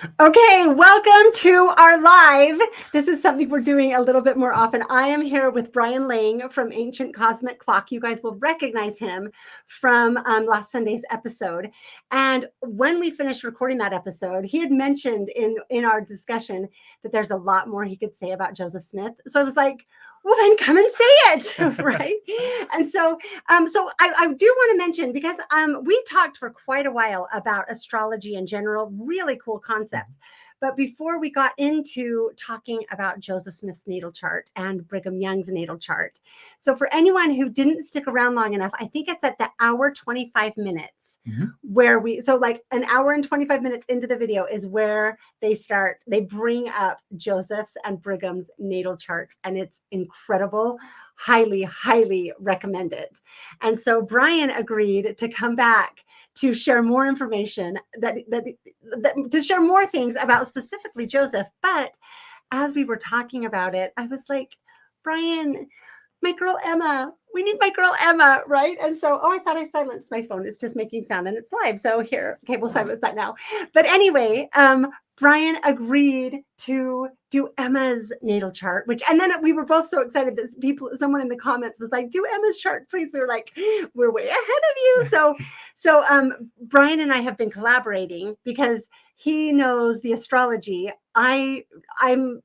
Okay, welcome to our live. This is something we're doing a little bit more often. I am here with Brian Lang from Ancient Cosmic Clock. You guys will recognize him from last Sunday's episode. And when we finished recording that episode, he had mentioned in our discussion that there's a lot more he could say about Joseph Smith. So I was like, well, then come and say it, right? And so I do want to mention, because we talked for quite a while about astrology in general, really cool concepts. But before we got into talking about Joseph Smith's natal chart and Brigham Young's natal chart, so for anyone who didn't stick around long enough, I think it's at the hour 25 minutes where like an hour and 25 minutes into the video is where they bring up Joseph's and Brigham's natal charts, and it's incredible. Highly recommended. And so Brian agreed to come back to share more information, to share more things about specifically Joseph. But as we were talking about it, I was like, Brian, my girl Emma, we need my girl Emma, right? And so, I thought I silenced my phone. It's just making sound and it's live. So here, okay, we'll silence that now. But anyway, Brian agreed to do Emma's natal chart, and then we were both so excited that someone in the comments was like, do Emma's chart, please. We were like, we're way ahead of you. So Brian and I have been collaborating because he knows the astrology. I know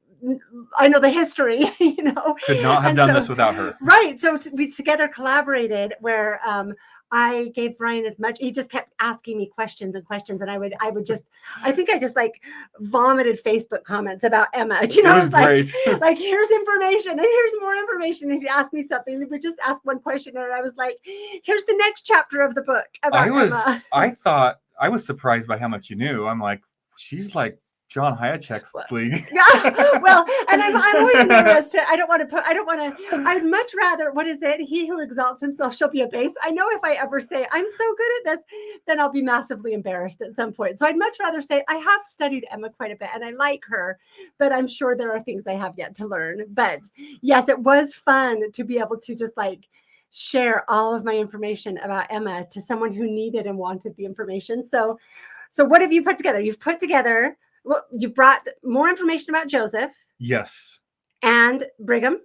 the history, Could not have done this without her. Right. So we together collaborated where I gave Brian as much. He just kept asking me questions. And I think I just like vomited Facebook comments about Emma. It was great. Like, here's information and here's more information. If you ask me something, we would just ask one question. And I was like, here's the next chapter of the book about Emma. I was surprised by how much you knew. I'm like, she's like John Hayek's league. Well, and I'm always nervous I'd much rather, what is it? He who exalts himself shall be abased. I know if I ever say I'm so good at this, then I'll be massively embarrassed at some point. So I'd much rather say I have studied Emma quite a bit and I like her, but I'm sure there are things I have yet to learn. But yes, it was fun to be able to just like share all of my information about Emma to someone who needed and wanted the information. So what have you put together? You've brought more information about Joseph. Yes. And Brigham.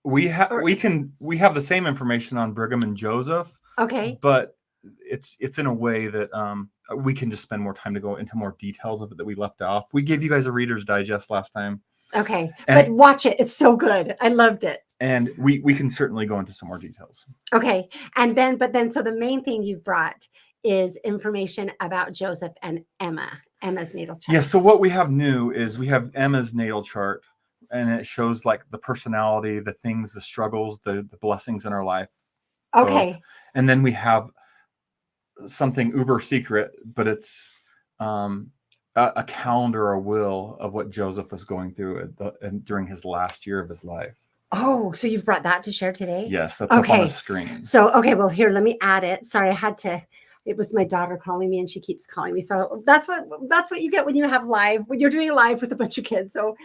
We have the same information on Brigham and Joseph. Okay. But it's in a way that we can just spend more time to go into more details of it that we left off. We gave you guys a Reader's Digest last time. Okay. But watch it. It's so good. I loved it. And we can certainly go into some more details. Okay. And then so the main thing you've brought is information about Joseph and Emma's natal chart. Yeah, so what we have new is we have Emma's natal chart, and it shows like the personality, the things, the struggles, the blessings in our life. Okay. Both. And then we have something uber secret, but it's a calendar, a will of what Joseph was going through during his last year of his life. Oh, so you've brought that to share today? Yes, that's up on the screen. So, okay, well, here, let me add it. Sorry, it was my daughter calling me and she keeps calling me. So that's what you get when you're doing a live with a bunch of kids. So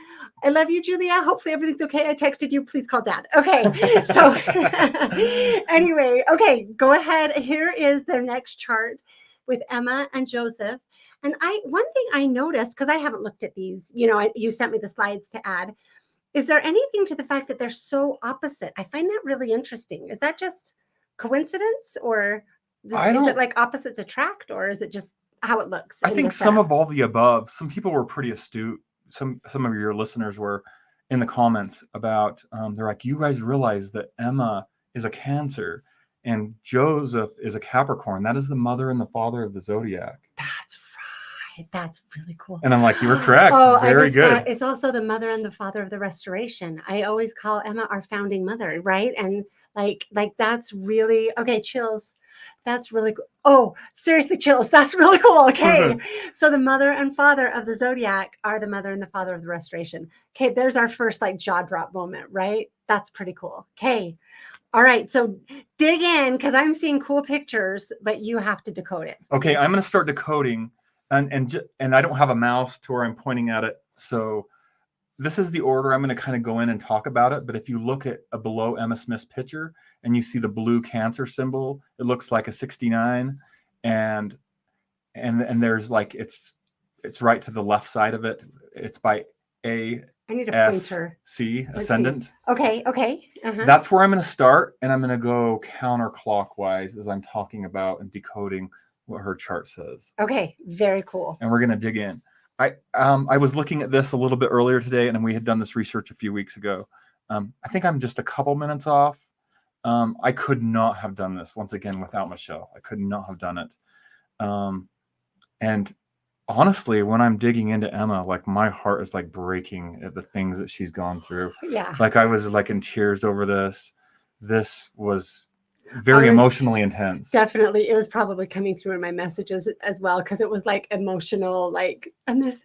I love you, Julia. Hopefully everything's okay. I texted you, please call Dad. Okay. So anyway, okay, go ahead. Here is their next chart with Emma and Joseph. And one thing I noticed, because I haven't looked at these, you sent me the slides to add. Is there anything to the fact that they're so opposite? I find that really interesting. Is that just coincidence, or is it like opposites attract, or is it just how it looks? I think some of all the above. Some people were pretty astute. Some of your listeners were in the comments about, they're like, you guys realize that Emma is a Cancer and Joseph is a Capricorn. That is the mother and the father of the zodiac. That's right. That's really cool. And I'm like, you were correct. Very good. It's also the mother and the father of the Restoration. I always call Emma our founding mother, right? And like that's really, okay, chills. That's really cool. Oh, seriously, chills. That's really cool. Okay. So the mother and father of the zodiac are the mother and the father of the Restoration. Okay. There's our first like jaw drop moment, right? That's pretty cool. Okay. All right. So dig in, because I'm seeing cool pictures, but you have to decode it. Okay. I'm going to start decoding, and I don't have a mouse to where I'm pointing at it. So this is the order I'm going to kind of go in and talk about it. But if you look at below Emma Smith's picture and you see the blue Cancer symbol, it looks like a 69, and there's like it's it's right to the left side of it. It's by I need a pointer. ASC, Let's see. ascendant. Okay. Uh-huh. That's where I'm going to start, and I'm going to go counterclockwise as I'm talking about and decoding what her chart says. Okay, very cool. And we're going to dig in. I was looking at this a little bit earlier today, and we had done this research a few weeks ago. I think I'm just a couple minutes off. I could not have done this once again without Michelle. I could not have done it. And honestly, when I'm digging into Emma, like my heart is like breaking at the things that she's gone through. Yeah. Like I was like in tears over this. This was very emotionally intense. Definitely. It was probably coming through in my messages as well, because it was like emotional, like and this,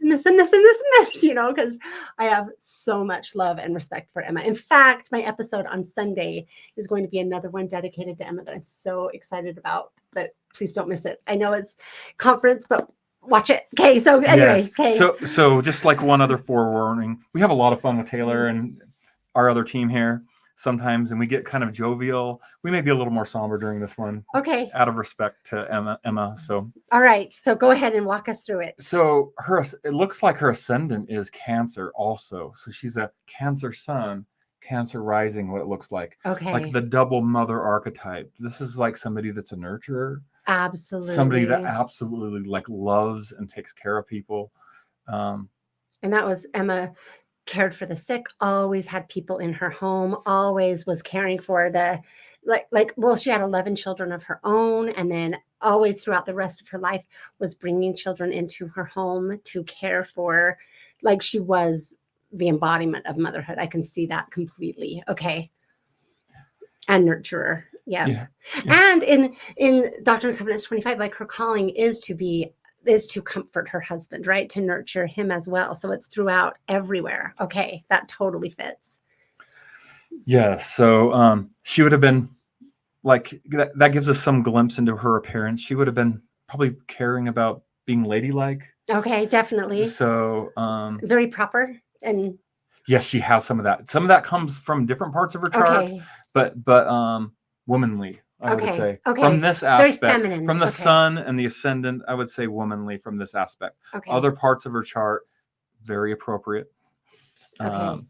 because I have so much love and respect for Emma. In fact, my episode on Sunday is going to be another one dedicated to Emma that I'm so excited about, but please don't miss it. I know it's conference, but watch it. Okay. So anyway. Yes. Okay. So just like one other forewarning, we have a lot of fun with Taylor and our other team here sometimes, and we get kind of jovial. We may be a little more somber during this one. Okay. Out of respect to Emma. So all right. So go ahead and walk us through it. So it looks like her ascendant is Cancer also. So she's a Cancer sun, Cancer rising, what it looks like. Okay. Like the double mother archetype. This is like somebody that's a nurturer. Absolutely. Somebody that absolutely like loves and takes care of people. And that was Emma. Cared for the sick, always had people in her home, always was caring for she had 11 children of her own, and then always throughout the rest of her life was bringing children into her home to care for, like she was the embodiment of motherhood. I can see that completely. Okay. And nurturer. Yeah. And in Doctrine and Covenants 25, like her calling is to comfort her husband, right? To nurture him as well. So it's throughout everywhere. Okay. That totally fits. Yeah. So she would have been like, that gives us some glimpse into her appearance. She would have been probably caring about being ladylike. Okay. Definitely. So very proper. And yes, she has some of that. Some of that comes from different parts of her chart, but womanly. I would say from this aspect, from the sun and the ascendant, I would say womanly from this aspect. Other parts of her chart, very appropriate. I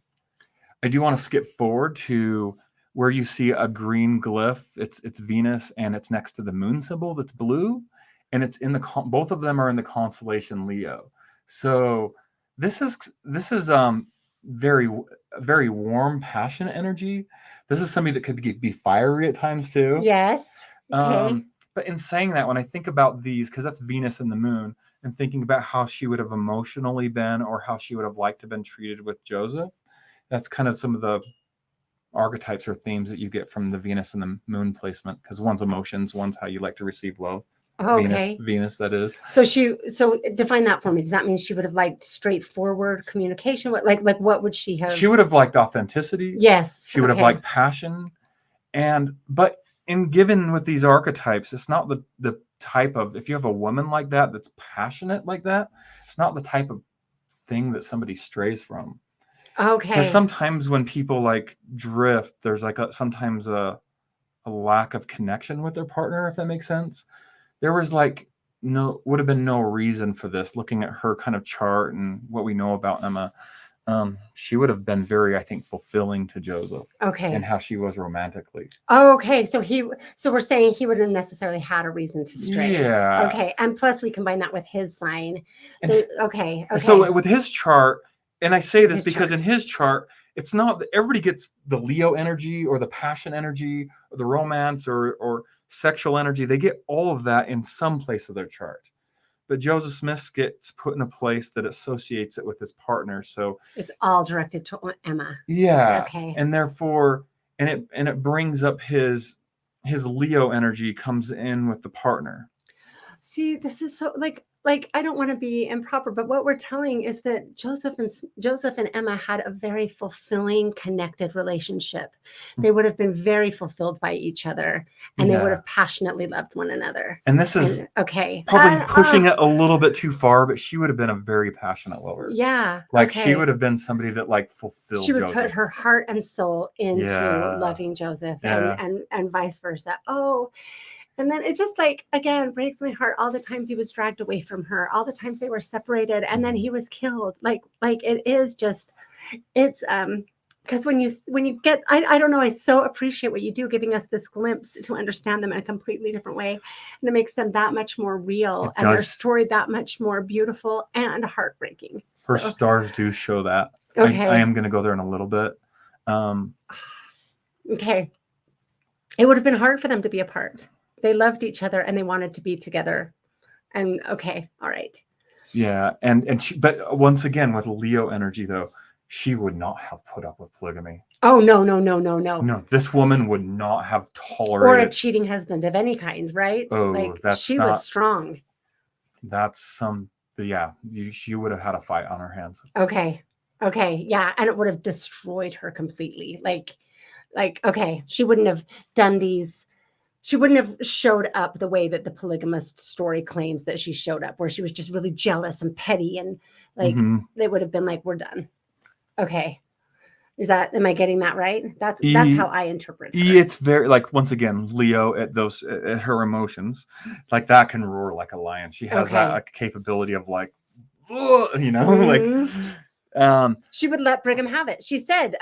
do want to skip forward to where you see a green glyph. It's Venus, and it's next to the moon symbol that's blue, and it's in both of them are in the constellation Leo. So this is very, very warm, passionate energy. This is somebody that could be fiery at times too. Yes. Okay. But in saying that, when I think about these, because that's Venus and the moon, and thinking about how she would have emotionally been, or how she would have liked to have been treated with Joseph, that's kind of some of the archetypes or themes that you get from the Venus and the moon placement, because one's emotions, one's how you like to receive love. Okay. Venus, that is. So define that for me. Does that mean she would have liked straightforward communication? Like what would she have? She would have liked authenticity. Yes. She would have liked passion. But in given with these archetypes, it's not the type of, if you have a woman like that that's passionate like that, it's not the type of thing that somebody strays from. Okay. Because sometimes when people like drift, there's like sometimes a lack of connection with their partner, if that makes sense. There was would have been no reason for this. Looking at her kind of chart and what we know about Emma, she would have been very, I think, fulfilling to Joseph. Okay. And how she was romantically. Okay. So we're saying he wouldn't have necessarily had a reason to stray. Yeah. Okay. And plus we combine that with his sign. Okay. So with his chart, and I say this because in his chart, it's not that everybody gets the Leo energy or the passion energy or the romance or sexual energy. They get all of that in some place of their chart. But Joseph Smith gets put in a place that associates it with his partner. So it's all directed to Emma. Yeah. Okay. And therefore, and it brings up his Leo energy comes in with the partner. See, this is so like I don't want to be improper, but what we're telling is that Joseph and Emma had a very fulfilling, connected relationship. They would have been very fulfilled by each other, and they would have passionately loved one another. And this is probably pushing it a little bit too far, but she would have been a very passionate lover. Yeah. She would have been somebody that fulfilled She would Joseph. put her heart and soul into loving Joseph and vice versa. Oh, And then it just like, again, breaks my heart. All the times he was dragged away from her, all the times they were separated, and then he was killed. Like it is just, it's, because when you get, I don't know, I so appreciate what you do, giving us this glimpse to understand them in a completely different way. And it makes them that much more real It and their does. story that much more beautiful and heartbreaking. Her So, stars do show that. okay. I am going to go there in a little bit. Okay. It would have been hard for them to be apart. They loved each other and they wanted to be together. And okay, all right. Yeah, and she, but once again with Leo energy though, she would not have put up with polygamy. Oh no. No, this woman would not have Or tolerated. a cheating husband of any kind, right? Oh, like that's she not- was strong. That's she would have had a fight on her hands. Okay. Yeah. And it would have destroyed her completely. Like, okay, she wouldn't have done these. She wouldn't have showed up the way that the polygamist story claims that she showed up, where she was just really jealous and petty. And like, they would have been like, we're done. Okay. Am I getting that right? That's how I interpret her. It's very, like, once again, Leo at her emotions, like that can roar like a lion. She has that like, capability of like, Mhm. like, she would let Brigham have it. She said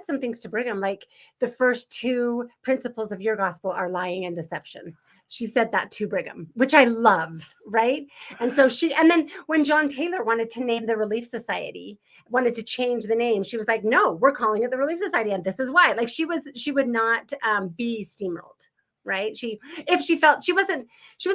some things to Brigham, like the first two principles of your gospel are lying and deception. She said that to Brigham, which I love, right? And so and then when John Taylor wanted to name the Relief Society, wanted to change the name, she was like, no, we're calling it the Relief Society. And this is why. Like she would not be steamrolled, right? She wasn't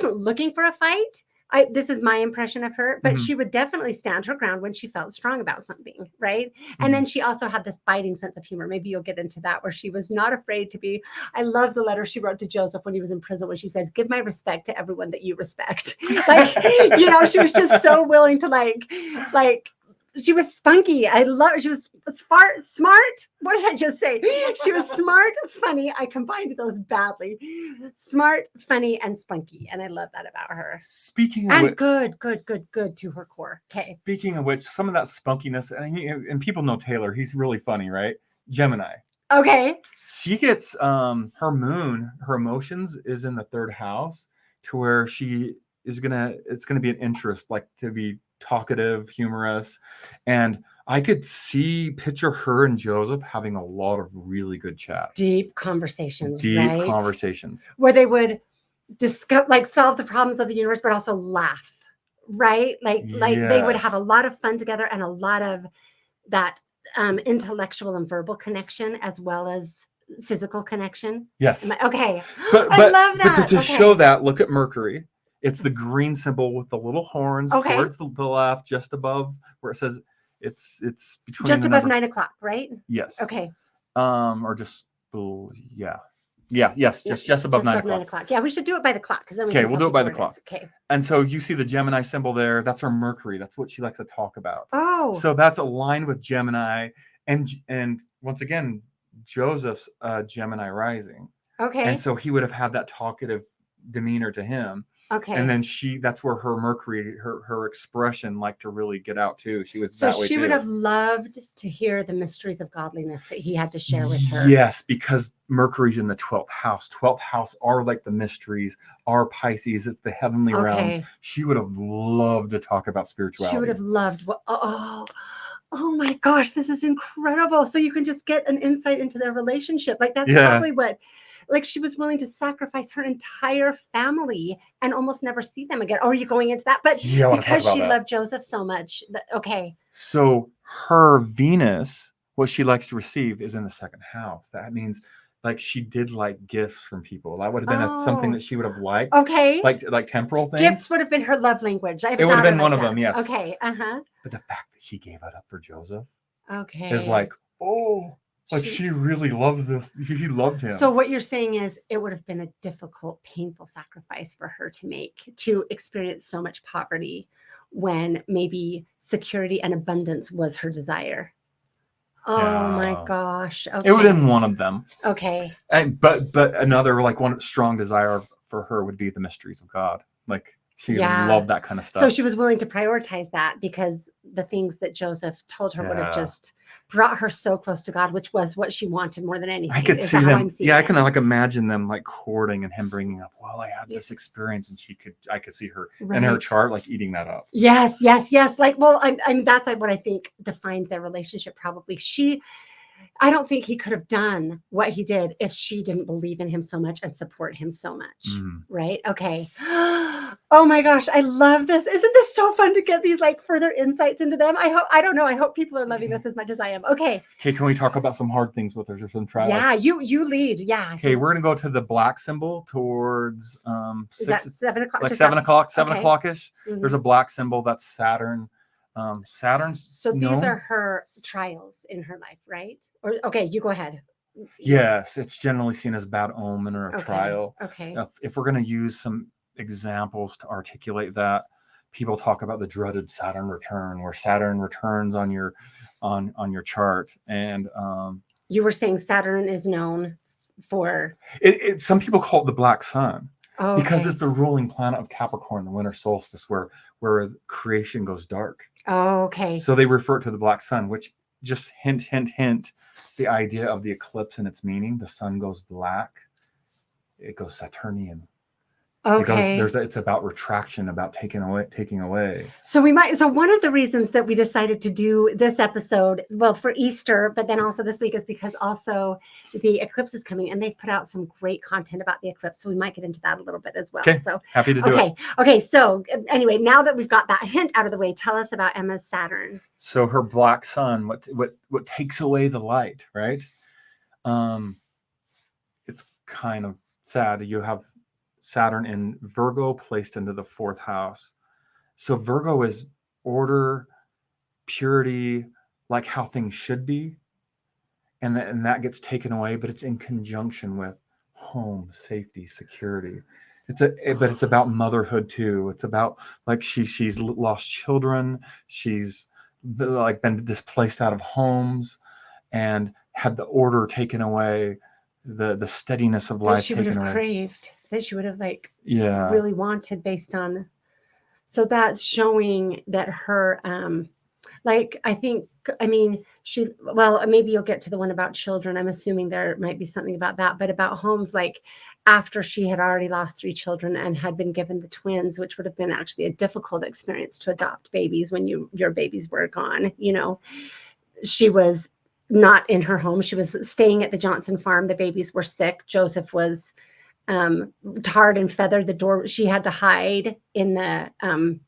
looking for a fight. This is my impression of her, but she would definitely stand her ground when she felt strong about something, right? And then she also had this biting sense of humor. Maybe you'll get into that, where she was not afraid to be. I love the letter she wrote to Joseph when he was in prison, when she says, "Give my respect to everyone that you respect." Like, she was just so willing to like. She was spunky. I love her. She was smart. What did I just say? She was smart, funny. I combined those badly. Smart, funny, and spunky. And I love that about her. Speaking of And which, good to her core. Okay. Speaking of which, some of that spunkiness, and people know Taylor, he's really funny, right? Gemini. Okay. She gets her moon, her emotions is in the third house, to where it's gonna be an interest, like to be talkative, humorous, and I could picture her and Joseph having a lot of really good chats, deep conversations, where they would discuss, like, solve the problems of the universe, but also laugh, right? Like they would have a lot of fun together and a lot of that intellectual and verbal connection, as well as physical connection. Yes. Okay. But I love that. But to show that, look at Mercury. It's the green symbol with the little horns towards the left, just above where it says it's between just above 9 o'clock, right? Yes. Okay. Or just yes, just above 9 o'clock. 9 o'clock. Yeah, we should do it by the clock, because then we'll do it by the clock. Okay. And so you see the Gemini symbol there. That's our Mercury. That's what she likes to talk about. Oh. So that's aligned with Gemini, and once again, Joseph's Gemini rising. Okay. And so he would have had that talkative demeanor to him. Okay. And then that's where her Mercury, her expression, liked to really get out too. She was that way too. So she would have loved to hear the mysteries of godliness that he had to share with her. Yes, because Mercury's in the 12th house. 12th house are like the mysteries, are Pisces. It's the heavenly realms. She would have loved to talk about spirituality. She would have loved oh my gosh, this is incredible. So you can just get an insight into their relationship. Like, that's probably what, like, she was willing to sacrifice her entire family and almost never see them again. Oh, are you going into that? But because she loved Joseph so much. Okay. So her Venus, what she likes to receive, is in the second house. That means, like, she did like gifts from people. That would have been something that she would have liked. Okay. Like temporal things. Gifts would have been her love language. It would have been one of them, yes. Okay. But the fact that she gave it up for Joseph, is like, she really loves this. She loved him. So what you're saying is, it would have been a difficult, painful sacrifice for her to make, to experience so much poverty when maybe security and abundance was her desire. Oh my gosh. Okay. It would have been one of them. Okay. But another, like, one strong desire for her would be the mysteries of God. Like, she loved that kind of stuff. So she was willing to prioritize that because the things that Joseph told her would have Yeah. just brought her so close to God, which was what she wanted more than anything. I could Is see that how them. I'm seeing Yeah, I it? can like imagine them like courting and him bringing up, well, I had Yeah. this experience, and I could see her in Right. her chart like eating that up. Yes, yes, yes. Like, well, I'm that's like what I think defined their relationship. Probably I don't think he could have done what he did if she didn't believe in him so much and support him so much. Mm. Right? Okay. Oh my gosh, I love this. Isn't this so fun to get these like further insights into them? I don't know. I hope people are loving this as much as I am. Okay. Okay, can we talk about some hard things with her or some trials? Yeah, you lead. Yeah. Okay, we're gonna go to the black symbol towards Is that 6, 7 o'clock? like Just 7 o'clock, 7 okay. o'clock-ish. Mhm. There's a black symbol that's Saturn. Saturn's So these known. are her trials in her life, right? Or okay, you go ahead. Yes, it's generally seen as bad omen or a Okay. trial. Okay. If we're going to use some examples to articulate that, people talk about the dreaded Saturn return, where Saturn returns on your chart, and You were saying Saturn is known for some people call it the black sun. oh, Because okay. it's the ruling planet of Capricorn, the winter solstice, where creation goes dark. Oh, okay. So they refer to the black sun, which just hint, the idea of the eclipse and its meaning. The sun goes black. It goes Saturnian. Okay. It's about retraction, about taking away. So one of the reasons that we decided to do this episode, well, for Easter, but then also this week is because also the eclipse is coming and they've put out some great content about the eclipse. So we might get into that a little bit as well. Okay. So Happy to do it. Okay. So anyway, now that we've got that hint out of the way, tell us about Emma's Saturn. So her black sun, what takes away the light, right? It's kind of sad. You have Saturn in Virgo placed into the 4th house. So Virgo is order, purity, like how things should be. And that gets taken away, but it's in conjunction with home, safety, security. But it's about motherhood too. It's about like she's lost children. She's like been displaced out of homes and had the order taken away, the steadiness of life that she would taken have away. craved, that she would have Yeah. really wanted based on. So that's showing that her maybe you'll get to the one about children. I'm assuming there might be something about that, but about homes, like after she had already lost 3 children and had been given the twins, which would have been actually a difficult experience to adopt babies when your babies were gone, she was not in her home. She was staying at the Johnson farm. The babies were sick. Joseph was tarred and feathered. The door, she had to hide in the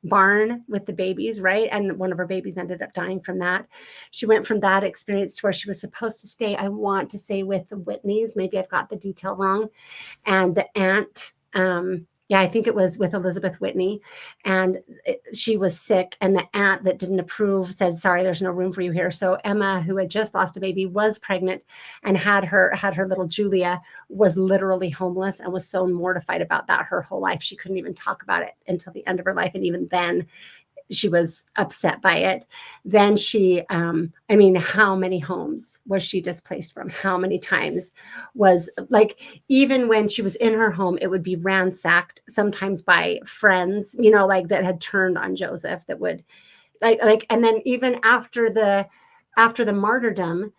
barn with the babies, right? And one of her babies ended up dying from that. She went from that experience to where she was supposed to stay, I want to say, with the Whitneys. Maybe I've got the detail wrong. And the aunt, I think it was with Elizabeth Whitney, and she was sick, and the aunt that didn't approve said, sorry, there's no room for you here. So Emma, who had just lost a baby, was pregnant and had her little Julia, was literally homeless and was so mortified about that her whole life. She couldn't even talk about it until the end of her life. And even then, she was upset by it. Then she, how many homes was she displaced from? How many times was like, even when she was in her home, it would be ransacked sometimes by friends, that had turned on Joseph, that would and then even after the martyrdom,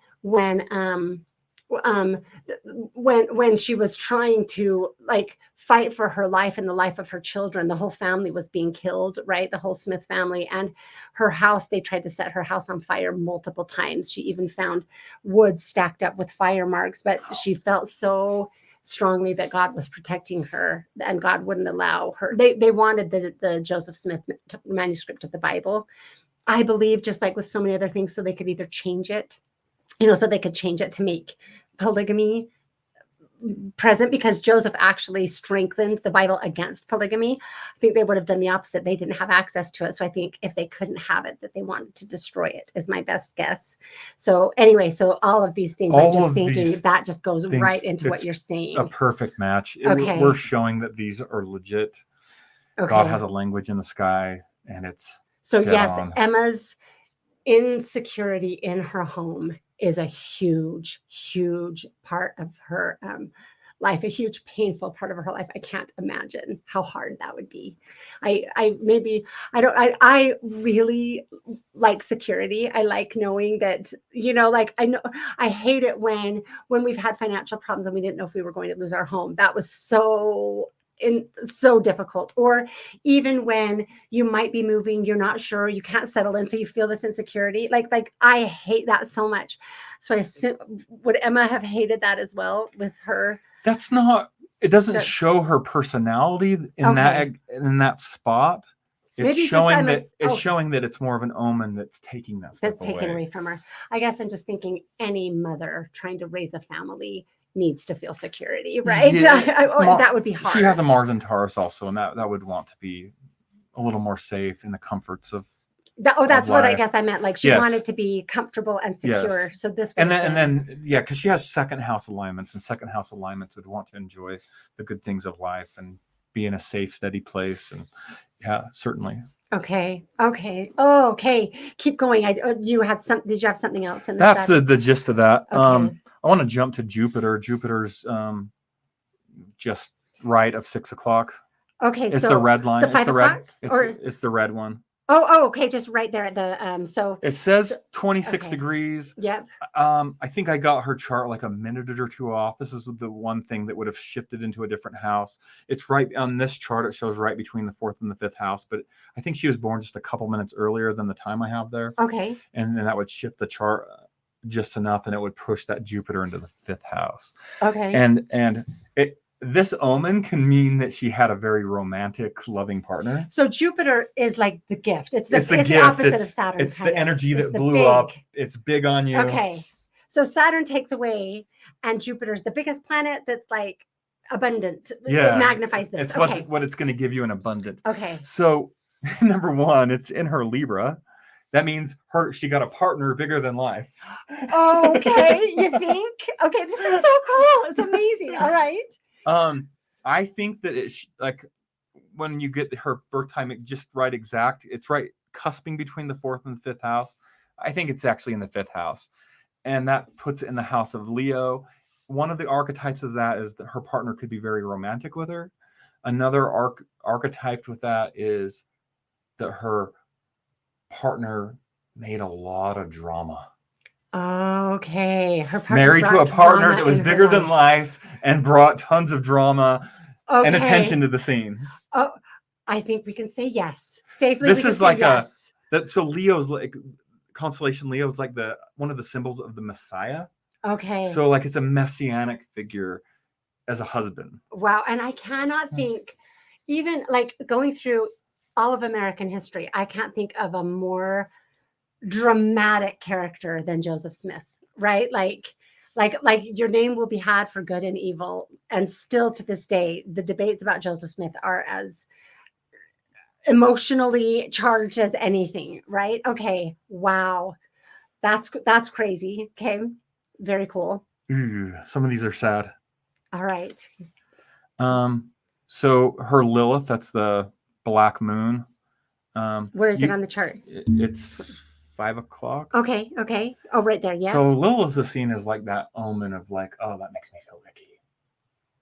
when she was trying to fight for her life and the life of her children, the whole family was being killed, right? The whole Smith family, and her house, they tried to set her house on fire multiple times. She even found wood stacked up with fire marks, but she felt so strongly that God was protecting her and God wouldn't allow her. They wanted the Joseph Smith manuscript of the Bible, I believe, just like with so many other things, so they could either change it, so they could change it to make polygamy present, because Joseph actually strengthened the Bible against polygamy. I think they would have done the opposite. They didn't have access to it. So I think if they couldn't have it, that they wanted to destroy it, is my best guess. So anyway, so all of these things, I'm just thinking that just goes right into what you're saying. A perfect match. Okay. We're showing that these are legit. Okay. God has a language in the sky, and it's so yes, on. Emma's insecurity in her home is a huge, huge part of her life, a huge painful part of her life. I can't imagine how hard that would be. I really like security. I like knowing that, like I know I hate it when we've had financial problems and we didn't know if we were going to lose our home. That was so difficult. Or even when you might be moving, you're not sure, you can't settle in, so you feel this insecurity. Like I hate that so much. So I assume, would Emma have hated that as well with her? That's not. It doesn't show her personality in that spot. It's showing that it's more of an omen that's taking that stuff that's taken away from her. I guess I'm just thinking any mother trying to raise a family needs to feel security, right? Yeah. That would be hard. She has a Mars and Taurus also, and that would want to be a little more safe in the comforts of that's what I guess I meant. Like she wanted to be comfortable and secure. Yes. So this and then because she has second house alignments, and second house alignments would want to enjoy the good things of life and be in a safe, steady place. And certainly. Okay. Oh, okay. Keep going. Did you have something else in That's the gist of that. Okay. I want to jump to Jupiter. Jupiter's just right of 6 o'clock. Okay. It's the red line. The 5 o'clock? It's the red one. Oh, okay. Just right there at the so it says 26 degrees. Yep. I think I got her chart like a minute or two off. This is the one thing that would have shifted into a different house. It's right on this chart. It shows right between the 4th and the 5th house, but I think she was born just a couple minutes earlier than the time I have there. Okay. And then that would shift the chart just enough, and it would push that Jupiter into the 5th house. Okay. And this omen can mean that she had a very romantic, loving partner. So Jupiter is like the gift. It's the gift. Opposite of Saturn. It's the energy that blew up. It's big on you. Okay. So Saturn takes away, and Jupiter's the biggest planet that's like abundant. Yeah. It magnifies this. It's what it's going to give you in abundance. Okay. So number one, it's in her Libra. That means she got a partner bigger than life. Okay. You think? Okay. This is so cool. It's amazing. All right. I think that it's like when you get her birth time, just right exact. It's right cusping between the 4th and the 5th house. I think it's actually in the 5th house, and that puts it in the house of Leo. One of the archetypes of that is that her partner could be very romantic with her. Another archetype with that is that her partner made a lot of drama. Okay. Her partner married to a partner that was bigger than life and brought tons of drama and attention to the scene. Oh, I think we can say yes. Safely. This is like so Leo's like constellation Leo is like one of the symbols of the Messiah. Okay. So like it's a messianic figure as a husband. Wow. And I cannot think, even like going through all of American history, I can't think of a more dramatic character than Joseph Smith, right? Like your name will be had for good and evil. And still to this day, the debates about Joseph Smith are as emotionally charged as anything, right? Okay. Wow. That's crazy. Okay. Very cool. Ooh, some of these are sad. All right. So her Lilith, that's the black moon. Where is it on the chart? It's 5 o'clock. Okay. Oh, right there. Yeah. So Lilith is seen as like that omen of like, oh, that makes me feel icky.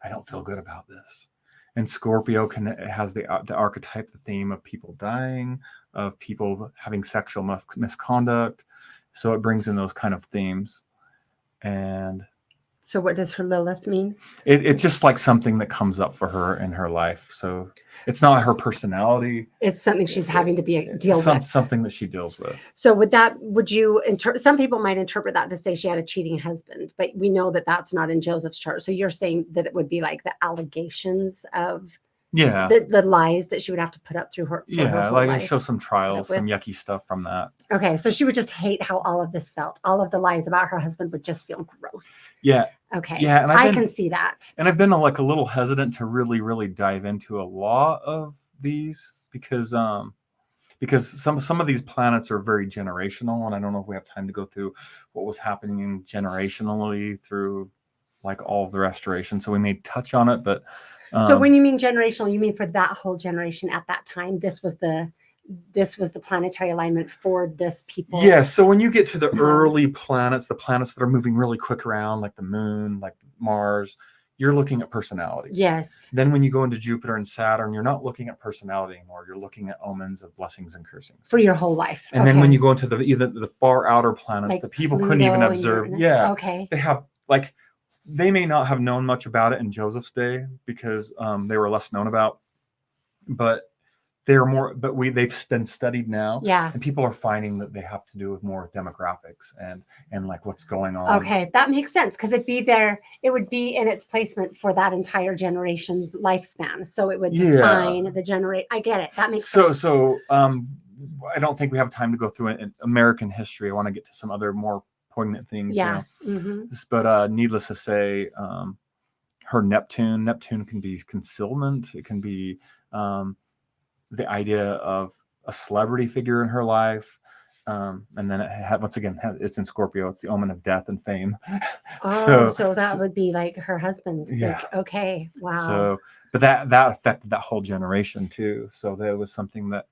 I don't feel good about this. And Scorpio has the archetype, the theme of people dying, of people having sexual misconduct. So it brings in those kind of themes. And so what does her Lilith mean? It's just like something that comes up for her in her life. So it's not her personality. It's something she's having to deal with. Something that she deals with. So would you some people might interpret that to say she had a cheating husband, but we know that that's not in Joseph's chart. So you're saying that it would be like the allegations of the lies that she would have to put up through her. Yeah, like I show some trials, some yucky stuff from that. Okay, so she would just hate how all of this felt. All of the lies about her husband would just feel gross. Yeah. Okay. Yeah, and I can see that. And I've been like a little hesitant to really, really dive into a lot of these because some of these planets are very generational, and I don't know if we have time to go through what was happening generationally through like all of the restoration. So we may touch on it, but so when you mean generational, you mean for that whole generation at that time, this was the planetary alignment for this people. Yeah. So when you get to the early planets, the planets that are moving really quick around, like the moon, like Mars, you're looking at personality. Yes. Then when you go into Jupiter and Saturn, you're not looking at personality anymore. You're looking at omens of blessings and cursings. For your whole life. And then when you go into the far outer planets, like the people Pluto couldn't even and observe. Uranus. Yeah. Okay. They have like, they may not have known much about it in Joseph's day because they were less known about, but they're more, but they've been studied now. Yeah. And people are finding that they have to do with more demographics and like what's going on. Okay, that makes sense because it would be in its placement for that entire generation's lifespan. So it would define the I get it. That makes sense. So I don't think we have time to go through an American history. I want to get to some other more poignant things. Yeah. But needless to say, her Neptune can be concealment. It can be the idea of a celebrity figure in her life. And then once again, it's in Scorpio. It's the omen of death and fame. So that would be like her husband. Yeah. Like, okay. Wow. So, but that affected that whole generation too. So there was something that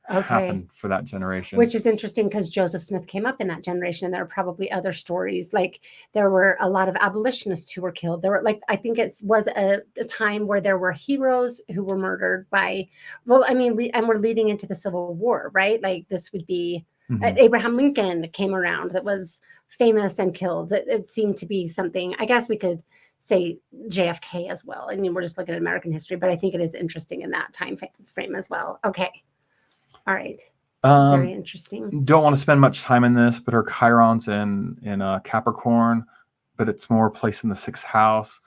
happened for that generation. Which is interesting because Joseph Smith came up in that generation, and there are probably other stories. Like there were a lot of abolitionists who were killed. There were I think it was a time where there were heroes who were murdered by, and we're leading into the Civil War, right? Like this would be Abraham Lincoln came around that was famous and killed. It seemed to be something, I guess we could say JFK as well. I mean, we're just looking at American history, but I think it is interesting in that time frame as well. Okay. All right. Very interesting. Don't want to spend much time in this, but her Chiron's in Capricorn, but it's more placed in the 6th house.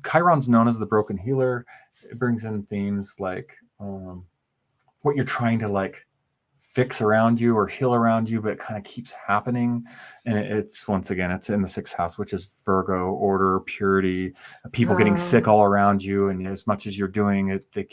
Chiron's known as the broken healer. It brings in themes like what you're trying to like fix around you or heal around you, but it kind of keeps happening. And it's once again, it's in the 6th house, which is Virgo, order, purity, people getting sick all around you. And as much as you're doing it, it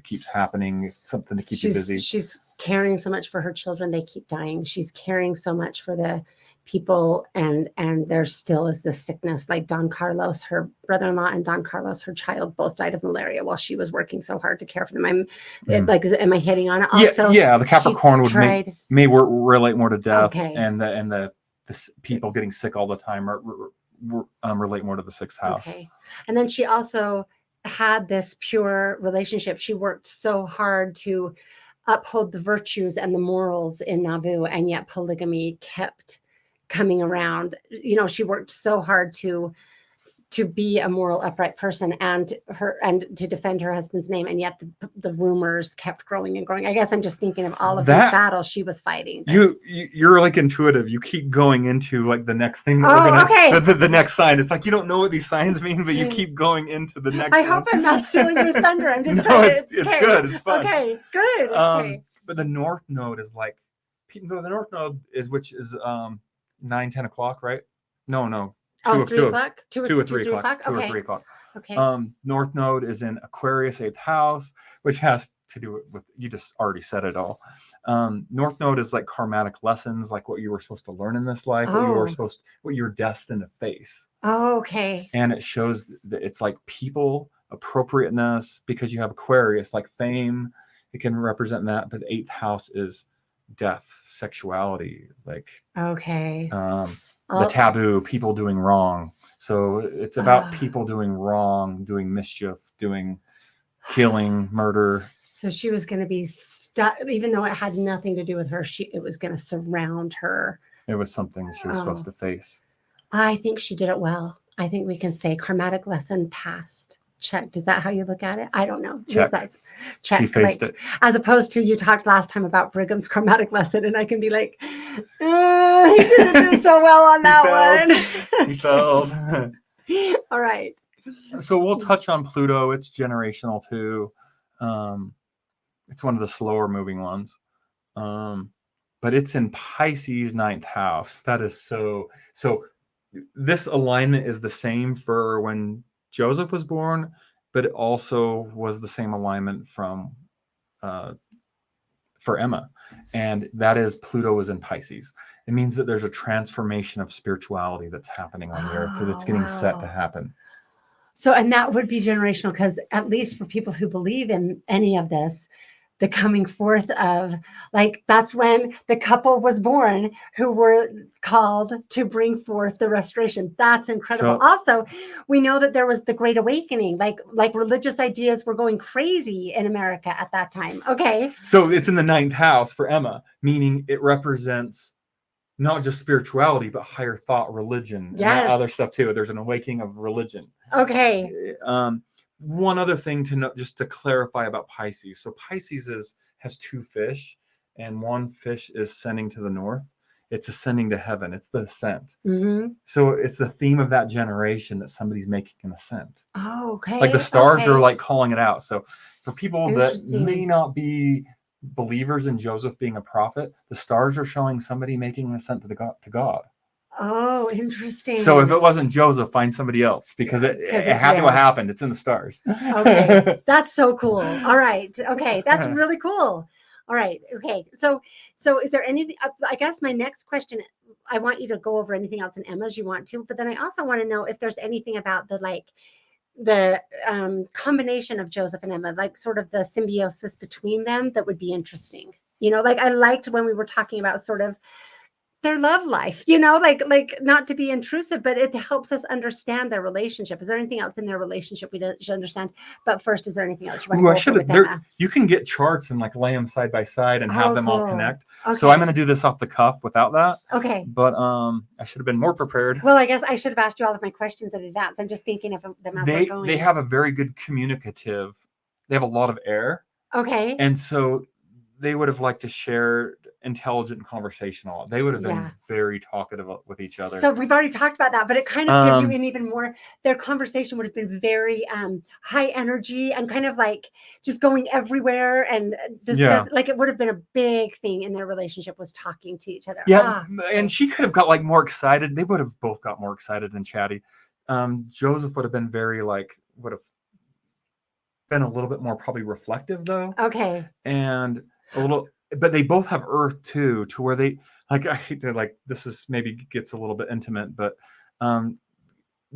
keeps happening, something to keep you busy. She's caring so much for her children. They keep dying. She's caring so much for the people. And there still is this sickness, like Don Carlos, her brother-in-law, and Don Carlos, her child, both died of malaria while she was working so hard to care for them. Am I hitting on it? Also, yeah, the Capricorn may relate more to death, and the people getting sick all the time relate more to the 6th house. Okay. And then she also had this pure relationship. She worked so hard to uphold the virtues and the morals in Nauvoo, and yet polygamy kept coming around. She worked so hard to be a moral, upright person and to defend her husband's name, and yet the rumors kept growing and growing. I guess I'm just thinking of all of these battles she was fighting. You're like intuitive. You keep going into like the next thing the next sign. It's like you don't know what these signs mean, but you keep going into the next. I hope I'm not stealing your thunder. I'm just it's good. It's fun. Okay, good. Okay. But the North Node is like the North Node which is 9, 10 o'clock, right? No. 2 or 3 o'clock? 2 or 3 o'clock. 2 or 3 o'clock. Okay. North Node is in Aquarius, 8th house, which has to do with, you just already said it all. North Node is like karmatic lessons, like what you were supposed to learn in this life, what you're destined to face. Oh, okay. And it shows that it's like people, appropriateness, because you have Aquarius, like fame, it can represent that. But the 8th house is death, sexuality, like the taboo, people doing wrong. So it's about people doing wrong, doing mischief, doing killing, murder. So she was going to be stuck, even though it had nothing to do with her. It was going to surround her. It was something she was supposed to face. I think she did it well. I think we can say karmatic lesson passed. Check. Is that how you look at it? I don't know. Check. Check. She faced it. As opposed to, you talked last time about Brigham's karmatic lesson, and I can be like, he didn't do so well on that one. He failed. All right. So we'll touch on Pluto. It's generational too. It's one of the slower moving ones. But it's in Pisces 9th house. That is so this alignment is the same for when Joseph was born, but it also was the same alignment for Emma. And that is Pluto is in Pisces. It means that there's a transformation of spirituality that's happening on the earth, that's getting set to happen. So, and that would be generational, because at least for people who believe in any of this, the coming forth of, like, that's when the couple was born who were called to bring forth the restoration. That's incredible. So- Also, we know that there was the Great Awakening, like religious ideas were going crazy in America at that time. Okay. So it's in the 9th house for Emma, meaning it represents not just spirituality, but higher thought, religion, and that Yes. other stuff too. There's an awakening of religion. Okay. One other thing to know, just to clarify about Pisces. So Pisces has 2 fish, and one fish is ascending to the north. It's ascending to heaven. It's the ascent. Mhm. So it's the theme of that generation that somebody's making an ascent. Oh, okay. Like the stars are okay. like calling it out. So for people that Interesting. may not be believers in Joseph being a prophet, the stars are showing somebody making an ascent to God. Oh, interesting. So if it wasn't Joseph, find somebody else, because it it's had to there. have happened. It's in the stars. Okay, that's so cool. All right. Okay, that's really cool. All right. Okay. So is there anything? I guess my next question, I want you to go over anything else in Emma's you want to, but then I also want to know if there's anything about the combination of Joseph and Emma, like sort of the symbiosis between them that would be interesting. Like I liked when we were talking about sort of their love life, like not to be intrusive, but it helps us understand their relationship. Is there anything else in their relationship we should understand? But first, is there anything else you want to go over with Emma? You can get charts and like lay them side by side and have them all connect. Okay. So I'm going to do this off the cuff without that. Okay. But I should have been more prepared. Well, I guess I should have asked you all of my questions in advance. I'm just thinking of them as we're going. They have a very good communicative. They have a lot of air. Okay. And so they would have liked to share intelligent conversation a lot. They would have been very talkative with each other. So we've already talked about that, but it kind of gives you an even more, their conversation would have been very high energy and kind of like just going everywhere and like it would have been a big thing in their relationship was talking to each other. Yeah. And she could have got like more excited. They would have both got more excited and chatty. Joseph would have been would have been a little bit more probably reflective though. Okay. And a little, but they both have earth too, to where they like, I hate to like, this is maybe gets a little bit intimate, but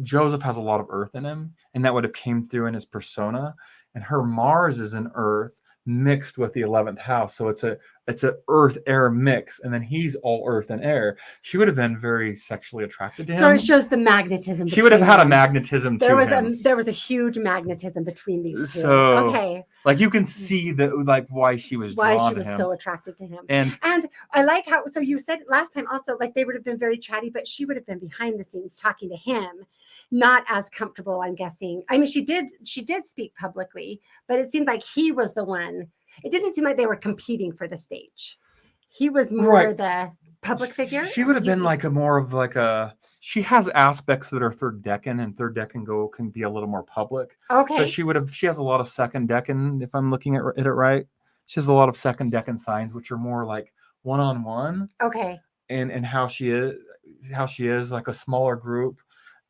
Joseph has a lot of earth in him, and that would have came through in his persona. And her Mars is in earth mixed with the 11th house. So it's a earth air mix. And then he's all earth and air. She would have been very sexually attracted to him. So it shows the magnetism. She would have had a magnetism there to him. There was a huge magnetism between these two. So, okay. Like you can see that, like why she was so attracted to him. And I like how, so you said last time also, like they would have been very chatty, but she would have been behind the scenes talking to him. Not as comfortable, I'm guessing. I mean, she did speak publicly, but it seemed like he was the one. It didn't seem like they were competing for the stage. He was more the public figure. She would have been like she has aspects that are third decan, and third decan can be a little more public. Okay. But she has a lot of second decan, if I'm looking at it right. She has a lot of second decan signs, which are more like one-on-one. Okay. And how she is like a smaller group.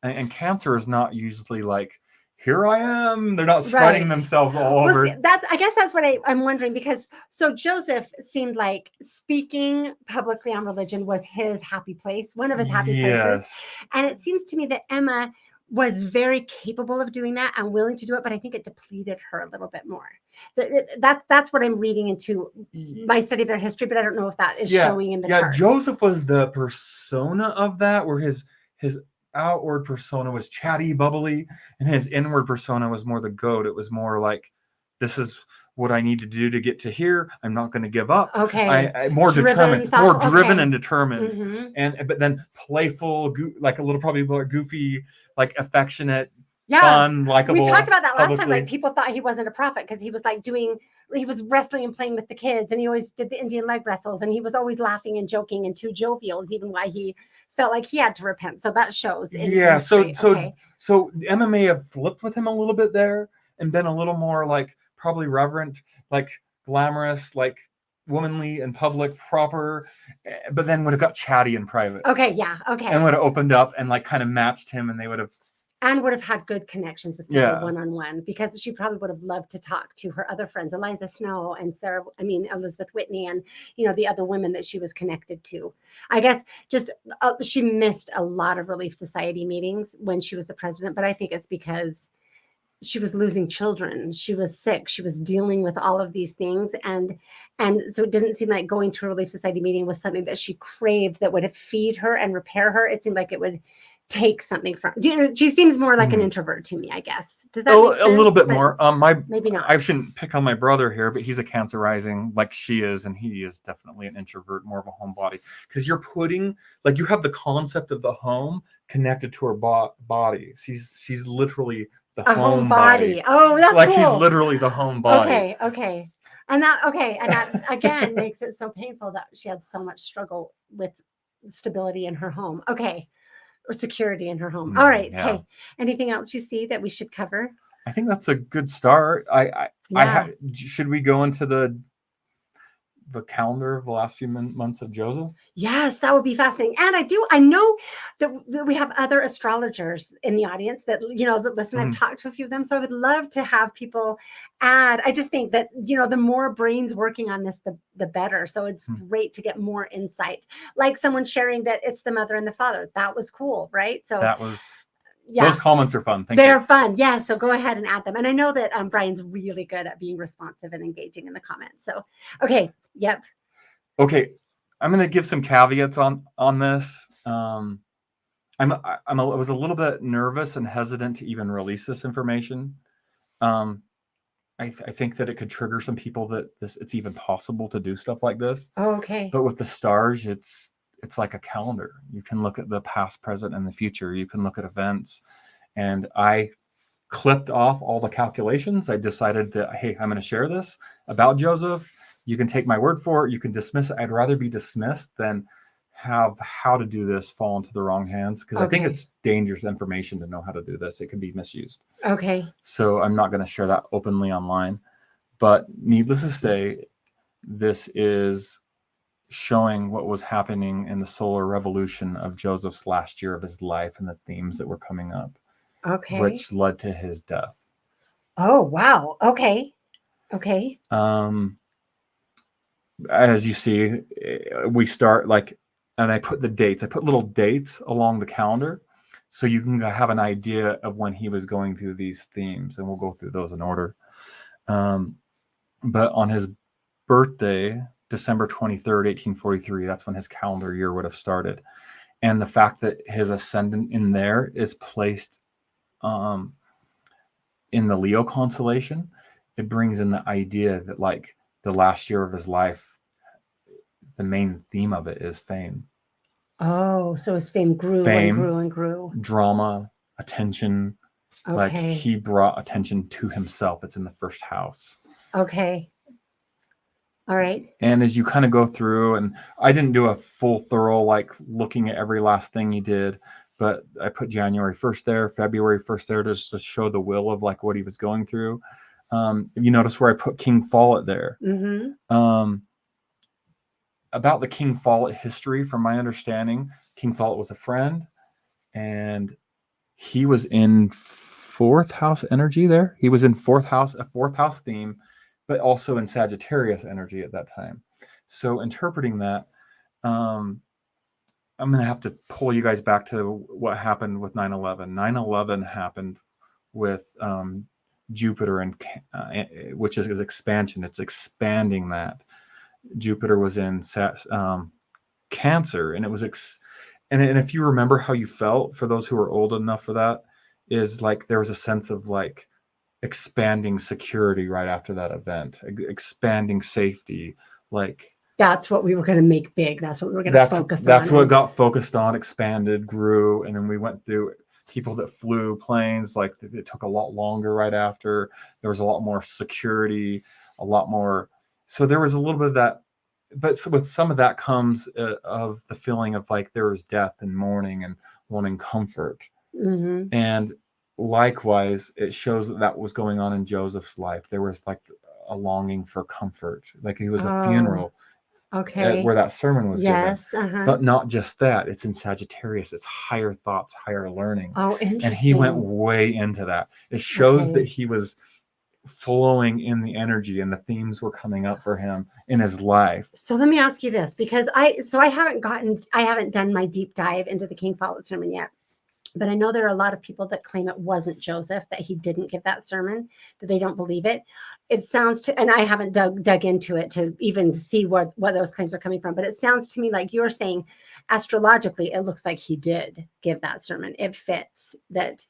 And Cancer is not usually like, here I am. They're not spreading themselves all over. I guess that's what I'm wondering, because so Joseph seemed like speaking publicly on religion was his happy place, one of his happy places. And it seems to me that Emma was very capable of doing that and willing to do it, but I think it depleted her a little bit more. That's what I'm reading into my study of their history, but I don't know if that is showing in the chart. Joseph was the persona of that, where his outward persona was chatty, bubbly, and his inward persona was more the goat. It was more like, this is what I need to do to get to here. I'm not going to give up. Okay. I more determined, more driven and determined. Mm-hmm. But then playful, like a little probably more goofy, like affectionate, fun, likable. We talked about that last time. Like people thought he wasn't a prophet because he was like he was wrestling and playing with the kids, and he always did the Indian leg wrestles, and he was always laughing and joking and too jovial is even why he felt like he had to repent. So that shows. So Emma may have flipped with him a little bit there and been a little more like probably reverent, like glamorous, like womanly in public, proper, but then would have got chatty in private. Okay. Yeah. Okay. And would have opened up and like kind of matched him, and they would have. And would have had good connections with people one-on-one, because she probably would have loved to talk to her other friends, Eliza Snow and Elizabeth Whitney, and the other women that she was connected to. I guess just she missed a lot of Relief Society meetings when she was the president, but I think it's because she was losing children, she was sick, she was dealing with all of these things, and so it didn't seem like going to a Relief Society meeting was something that she craved that would feed her and repair her. It seemed like it would take something from, she seems more like an introvert to me, I guess. Does that make sense? A little bit But more. maybe not. I shouldn't pick on my brother here, but he's a Cancer rising like she is, and he is definitely an introvert, more of a homebody. Because you're putting, like, you have the concept of the home connected to her body. She's literally the A home body. Oh, that's like cool. she's literally the home body. Okay. And that again makes it so painful that she had so much struggle with stability in her home. Okay. Or security in her home. All right. Yeah. Okay. Anything else you see that we should cover? I think that's a good start. Should we go into the calendar of the last few months of Joseph? Yes, that would be fascinating. And I know that we have other astrologers in the audience that, that listen. I've talked to a few of them. So I would love to have people add. I just think that, the more brains working on this, the better. So it's great to get more insight. Like someone sharing that it's the mother and the father. That was cool, right? So that was... Yeah. Those comments are fun. They're fun. Yeah. So go ahead and add them. And I know that Brian's really good at being responsive and engaging in the comments. So, okay. Yep. Okay. I'm going to give some caveats on this. I was a little bit nervous and hesitant to even release this information. I think that it could trigger some people that it's even possible to do stuff like this. Oh, okay. But with the stars, it's like a calendar. You can look at the past, present, and the future. You can look at events. And I clipped off all the calculations. I decided that, hey, I'm going to share this about Joseph. You can take my word for it. You can dismiss it. I'd rather be dismissed than have how to do this fall into the wrong hands, because I think it's dangerous information to know how to do this. It can be misused. Okay. So I'm not going to share that openly online. But needless to say, this is showing what was happening in the solar revolution of Joseph's last year of his life and the themes that were coming up. Okay. Which led to his death. Oh, wow. Okay. As you see, we start and I put the dates. I put little dates along the calendar so you can have an idea of when he was going through these themes, and we'll go through those in order. But on his birthday, December 23rd, 1843, that's when his calendar year would have started. And the fact that his ascendant in there is placed in the Leo constellation, it brings in the idea that the last year of his life, the main theme of it is fame. Oh, so his fame grew and grew. Drama, attention. Okay. He brought attention to himself. It's in the first house. Okay. All right. And as you kind of go through, and I didn't do a full thorough, looking at every last thing he did, but I put January 1st there, February 1st there, just to show the will of what he was going through. If you notice where I put King Follett there. Mm-hmm. About the King Follett history, from my understanding, King Follett was a friend, and he was in fourth house energy there. He was in a fourth house theme, but also in Sagittarius energy at that time. So interpreting that, I'm going to have to pull you guys back to what happened with 9/11. 9/11 happened with Jupiter, and which is expansion. It's expanding that. Jupiter was in Cancer, and it was and if you remember how you felt, for those who are old enough for that, is there was a sense of expanding security right after that event, expanding safety, that's what we were going to make big. That's what we were going to focus on. That's what got focused on, expanded, grew, and then we went through people that flew planes. It took a lot longer right after. There was a lot more security, a lot more. So there was a little bit of that, but with some of that comes of the feeling of there was death and mourning and wanting comfort. Mm-hmm. And likewise, it shows that was going on in Joseph's life. There was a longing for comfort, he was a funeral. Okay. Where that sermon was given. Uh-huh. But not just that. It's in Sagittarius. It's higher thoughts, higher learning. Oh, interesting. And he went way into that. It shows that he was flowing in the energy, and the themes were coming up for him in his life. So let me ask you this, because I haven't done my deep dive into the King Follett sermon yet. But I know there are a lot of people that claim it wasn't Joseph, that he didn't give that sermon, that they don't believe it. It sounds to, and I haven't dug into it to even see what those claims are coming from, but it sounds to me like you're saying astrologically, it looks like he did give that sermon. It fits that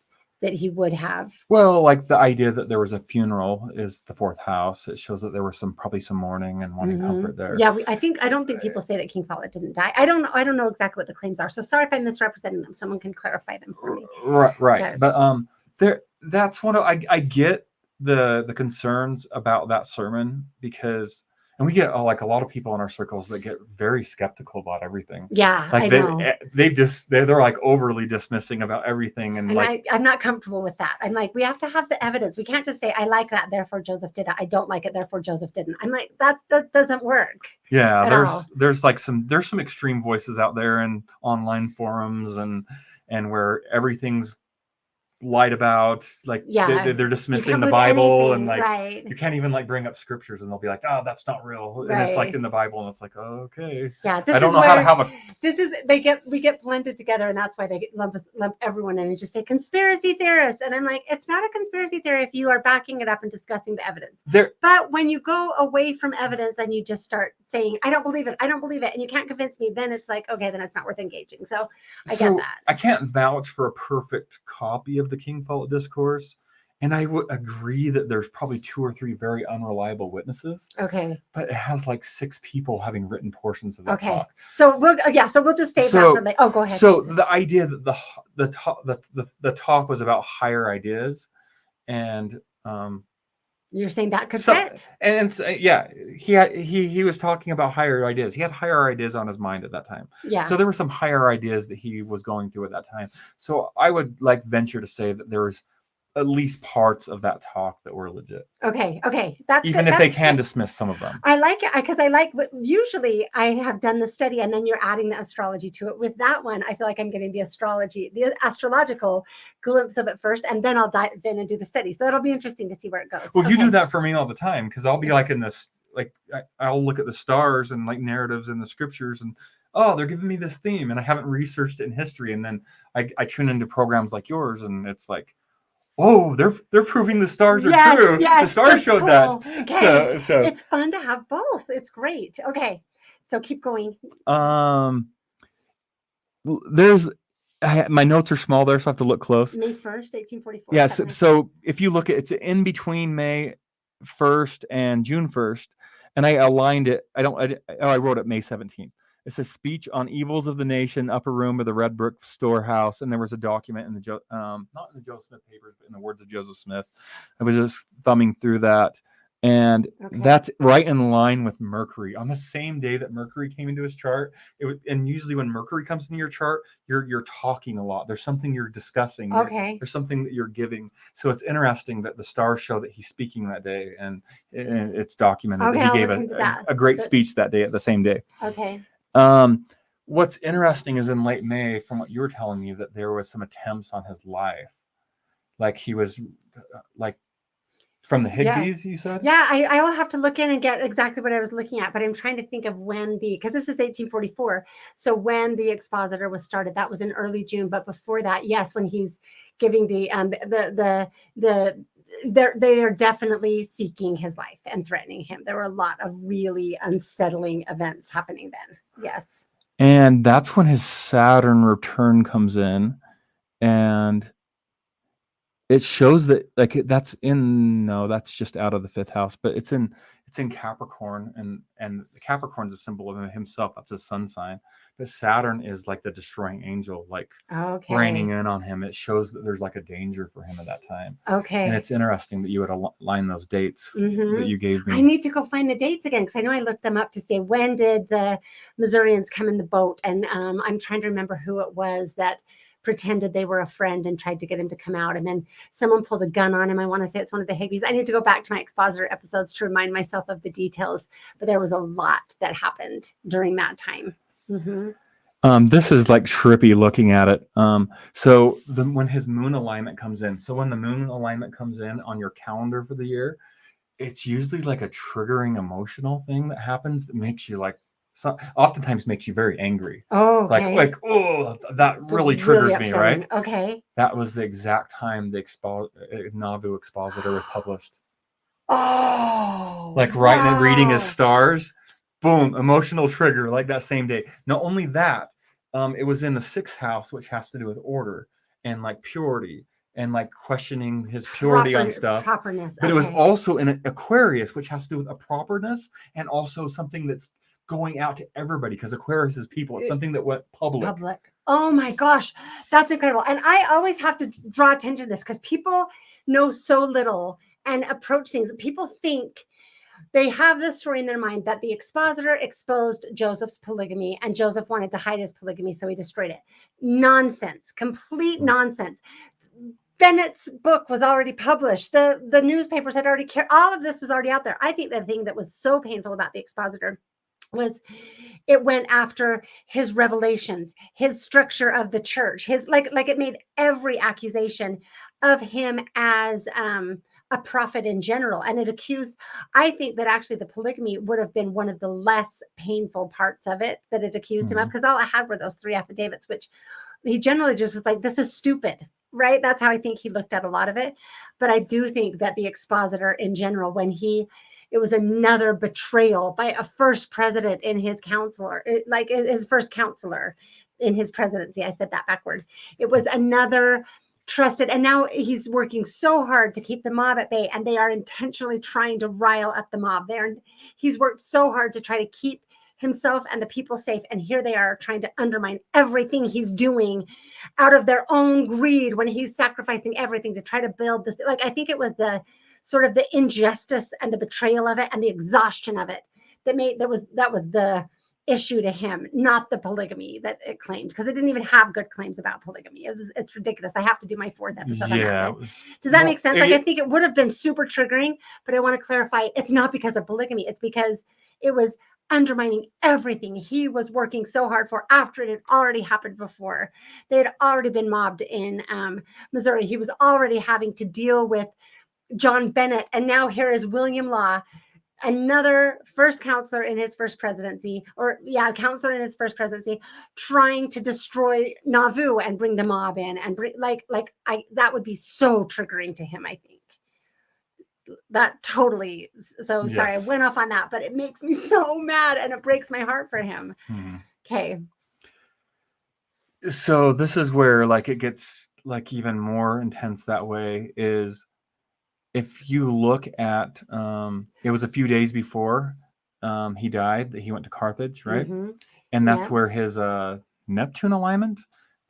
he would have. Well, like the idea that there was a funeral is the fourth house. It shows that there was probably some mourning and wanting comfort there. Yeah, I don't think people say that King Follett didn't die. I don't know exactly what the claims are. So sorry if I'm misrepresenting them. Someone can clarify them for me. Right. Okay. But that's one of I get the concerns about that sermon, because and we get like a lot of people in our circles that get very skeptical about everything. Yeah, like I know. they're like overly dismissing about everything, and like I'm not comfortable with that. I'm like, we have to have the evidence. We can't just say I like that, therefore Joseph did it. I don't like it, therefore Joseph didn't. I'm like, that doesn't work. Yeah, there's some extreme voices out there and online forums and where everything's lied about, like they're dismissing the Bible, and like right. you can't even like bring up scriptures and they'll be like, oh, that's not real, and it's like in the Bible, and it's like, oh, okay, yeah, I don't know how to have a we get blended together, and that's why they lump everyone in and just say conspiracy theorist, and I'm like, it's not a conspiracy theory if you are backing it up and discussing the evidence there. But when you go away from evidence and you just start saying I don't believe it, and you can't convince me, then it's like, okay, then it's not worth engaging. So I get that. I can't vouch for a perfect copy of the King Follett Discourse, and I would agree that there's probably 2 or 3 very unreliable witnesses. Okay, but it has like 6 people having written portions of that talk. So we'll just save that for later. Oh, go ahead. So the idea that the talk was about higher ideas, and you're saying that could fit. And yeah, he was talking about higher ideas. He had higher ideas on his mind at that time. Yeah. So there were some higher ideas that he was going through at that time. So I would like venture to say that there was at least parts of that talk that were legit. Okay. That's even good. If they can dismiss some of them. I like it because I like usually I have done the study and then you're adding the astrology to it. With that one, I feel like I'm getting the astrological glimpse of it first, and then I'll dive in and do the study. So it'll be interesting to see where it goes. Well, you do that for me all the time, because I'll be like in this, like I'll look at the stars and like narratives in the scriptures, and oh, they're giving me this theme, and I haven't researched it in history, and then I tune into programs like yours, and it's like, oh, they're proving the stars are true. Yes, the stars showed that. Okay. So it's fun to have both. It's great. Okay, so keep going. There's my notes are small there, so I have to look close. May 1st, 1844. Yeah. So if you look at it's in between May 1st and June 1st, and I aligned it. I wrote it May 17th. It's a speech on evils of the nation, upper room of the Red Brick Storehouse, and there was a document in the not in the Joseph Smith papers, but in the words of Joseph Smith. I was just thumbing through that, and that's right in line with Mercury. On the same day that Mercury came into his chart, and usually when Mercury comes into your chart, you're talking a lot. There's something you're discussing. There's something that you're giving. So it's interesting that the stars show that he's speaking that day, and it's documented that he gave a great speech that day at the same day. Okay. What's interesting is in late May, from what you were telling me, that there was some attempts on his life, like he was like from the Higbees, you said? Yeah, I will have to look in and get exactly what I was looking at, but I'm trying to think of when because this is 1844. So when the expositor was started, that was in early June. But before that, yes, when he's giving they are definitely seeking his life and threatening him. There were a lot of really unsettling events happening then. Yes. And that's when his Saturn return comes in, and it shows that that's just out of the 5th house, but it's in Capricorn, and Capricorn is a symbol of himself. That's his sun sign. But Saturn is like the destroying angel, like raining in on him. It shows that there's like a danger for him at that time. Okay. And it's interesting that you would align those dates that you gave me. I need to go find the dates again, because I know I looked them up to say when did the Missourians come in the boat, and I'm trying to remember who it was that pretended they were a friend and tried to get him to come out, and then someone pulled a gun on him. I want to say it's one of the Higbees. I need to go back to my expositor episodes to remind myself of the details, but there was a lot that happened during that time. This is like trippy looking at it. So when his moon alignment comes in, when the moon alignment comes in on your calendar for the year, it's usually like a triggering emotional thing that happens that makes you like oftentimes makes you very angry. Oh, okay. Oh, that So really triggers me, upsetting. right? Okay. That was the exact time the Nauvoo Expositor was published. Oh, Like right in reading his wow. stars, boom, emotional trigger like that same day. Not only that, it was in the sixth house, which has to do with order and like purity and like questioning his purity on stuff. Properness. But it was Okay. also in Aquarius, which has to do with a properness and also something that's going out to everybody, because Aquarius is people. It's something that went public. Oh my gosh, that's incredible. And I always have to draw attention to this because people know so little and approach things. People think they have this story in their mind that the expositor exposed Joseph's polygamy and Joseph wanted to hide his polygamy, so he destroyed it. Nonsense, complete nonsense. Bennett's book was already published. The newspapers had already all of this was already out there. I think the thing that was so painful about the expositor was it went after his revelations, his structure of the church, his like it made every accusation of him as a prophet in general. And it accused, I think that actually the polygamy would have been one of the less painful parts of it that it accused him of, because all I had were those 3 affidavits, which he generally just was like, this is stupid, right? That's how I think he looked at a lot of it. But I do think that the expositor in general, when it was another betrayal by a first president in his counselor, like his first counselor in his presidency. I said that backward. It was another trusted, and now he's working so hard to keep the mob at bay, and they are intentionally trying to rile up the mob. He's worked so hard to try to keep himself and the people safe, and here they are trying to undermine everything he's doing out of their own greed, when he's sacrificing everything to try to build this. Like, I think it was the sort of the injustice and the betrayal of it and the exhaustion of it that was the issue to him, not the polygamy that it claimed, because it didn't even have good claims about polygamy. It's ridiculous. I have to do my 4th episode on that. Does that make sense? I think it would have been super triggering, but I want to clarify, it's not because of polygamy. It's because it was undermining everything he was working so hard for after it had already happened before. They had already been mobbed in Missouri. He was already having to deal with John Bennett, and now here is William Law, another first counselor in his first presidency, trying to destroy Nauvoo and bring the mob in, and that would be so triggering to him. I think that totally. So sorry, I went off on that, but it makes me so mad and it breaks my heart for him. Okay. So this is where like it gets like even more intense that way, is if you look at it was a few days before he died that he went to Carthage, right? And that's where his Neptune alignment,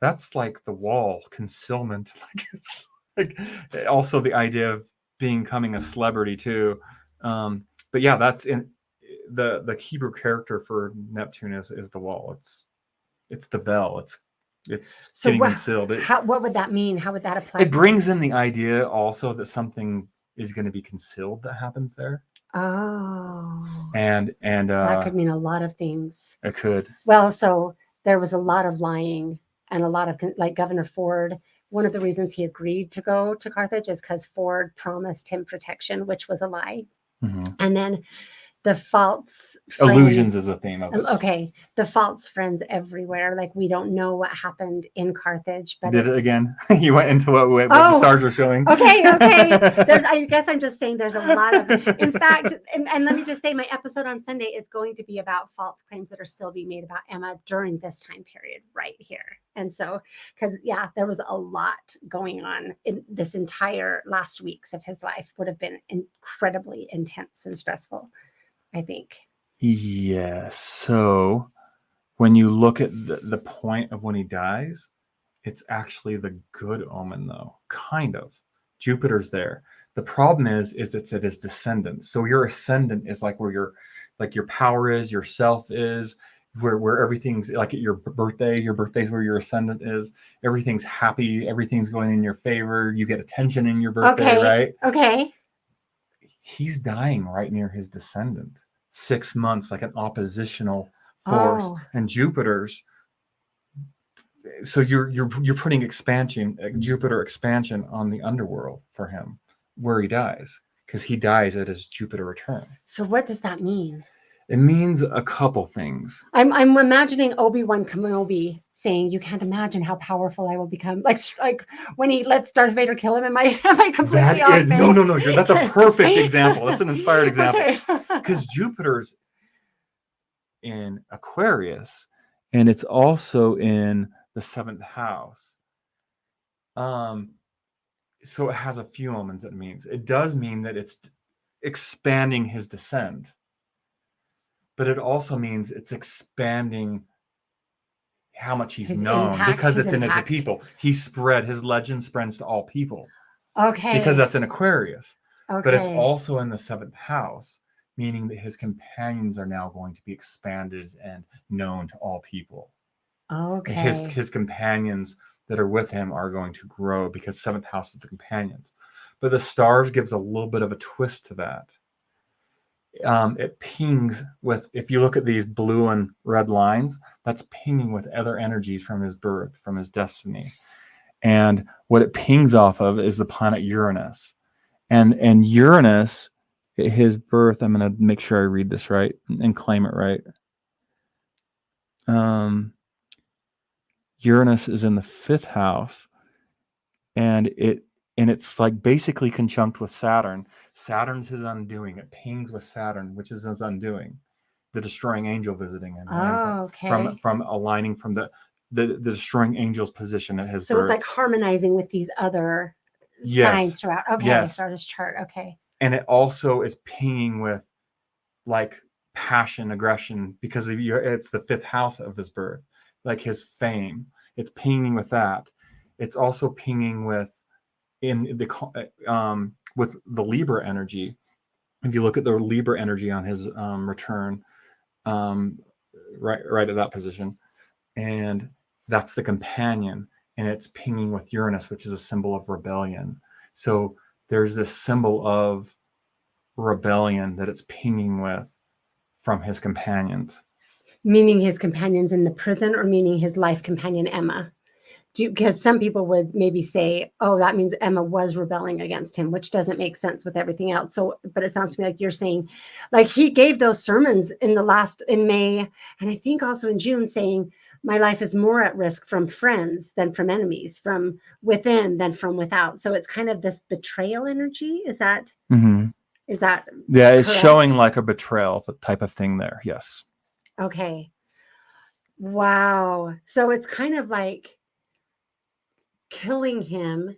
that's like the wall concealment. Like, it's like also the idea of becoming a celebrity too. But yeah, that's in the Hebrew character for Neptune is the wall. It's the veil. It's so getting concealed. What would that mean? How would that apply? It brings in the idea also that something is going to be concealed that happens there. Oh. And that could mean a lot of things. It could. Well, so there was a lot of lying and a lot of, like, Governor Ford. One of the reasons he agreed to go to Carthage is because Ford promised him protection, which was a lie. And then the false illusions is a theme of it. Okay, the false friends everywhere. Like, we don't know what happened in Carthage, but did it again? You went into what the stars were showing. Okay. I guess I'm just saying there's a lot of. In fact, and let me just say, my episode on Sunday is going to be about false claims that are still being made about Emma during this time period right here. And so, because there was a lot going on in this entire last weeks of his life. Would have been incredibly intense and stressful, I think. Yes. So when you look at the point of when he dies, it's actually the good omen, though. Kind of. Jupiter's there. The problem is it's at his descendant. So your ascendant is like where your power is, your self is, where everything's like at your birthday. Your birthday's where your ascendant is. Everything's happy. Everything's going in your favor. You get attention in your birthday, right? Okay. He's dying right near his descendant. 6 months, like an oppositional force, and Jupiter's. So you're putting Jupiter expansion on the underworld for him, where he dies, because he dies at his Jupiter return. So what does that mean? It means a couple things. I'm imagining Obi-Wan Kenobi saying, "You can't imagine how powerful I will become." Like when he lets Darth Vader kill him. Am I completely off base? No. That's a perfect example. That's an inspired example. Okay. Because Jupiter's in Aquarius, and it's also in the 7th house. So it has a few omens that it means. It does mean that it's expanding his descent, but it also means it's expanding how much he's His known, impact, because his it's in it to impact. people. His legend spreads to all people Okay. because that's in Aquarius. Okay. But it's also in the 7th house, meaning that his companions are now going to be expanded and known to all people. Okay. His companions that are with him are going to grow, because 7th house is the companions. But the stars gives a little bit of a twist to that. It pings with, if you look at these blue and red lines, that's pinging with other energies from his birth, from his destiny. And what it pings off of is the planet Uranus. And Uranus, his birth, I'm going to make sure I read this right and claim it right. Uranus is in the 5th house, and it's like basically conjunct with Saturn. Saturn's his undoing. It pings with Saturn, which is his undoing. The destroying angel visiting him. Okay. From aligning from the destroying angel's position at his So birth. it's like harmonizing with these other signs throughout. Okay. Yes. Start his chart. Okay. And it also is pinging with like passion, aggression, because it's the 5th house of his birth, like his fame. It's pinging with that. It's also pinging with with the Libra energy. If you look at the Libra energy on his return, right at that position, and that's the companion, and it's pinging with Uranus, which is a symbol of rebellion. So there's this symbol of rebellion that it's pinging with from his companions. Meaning his companions in the prison, or meaning his life companion, Emma? Because some people would maybe say, oh, that means Emma was rebelling against him, which doesn't make sense with everything else. So, but it sounds to me like you're saying, like he gave those sermons in May, and I think also in June, saying my life is more at risk from friends than from enemies, from within than from without. So it's kind of this betrayal energy. Is that Mm-hmm. Is that yeah? It's correct? Showing like a betrayal type of thing there. Yes. Okay. Wow. So it's kind of like killing him,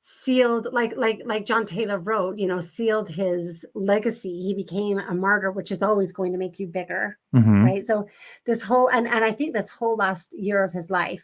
sealed, like John Taylor wrote, sealed his legacy. He became a martyr, which is always going to make you bigger. Mm-hmm. Right. So this whole, and I think this whole last year of his life,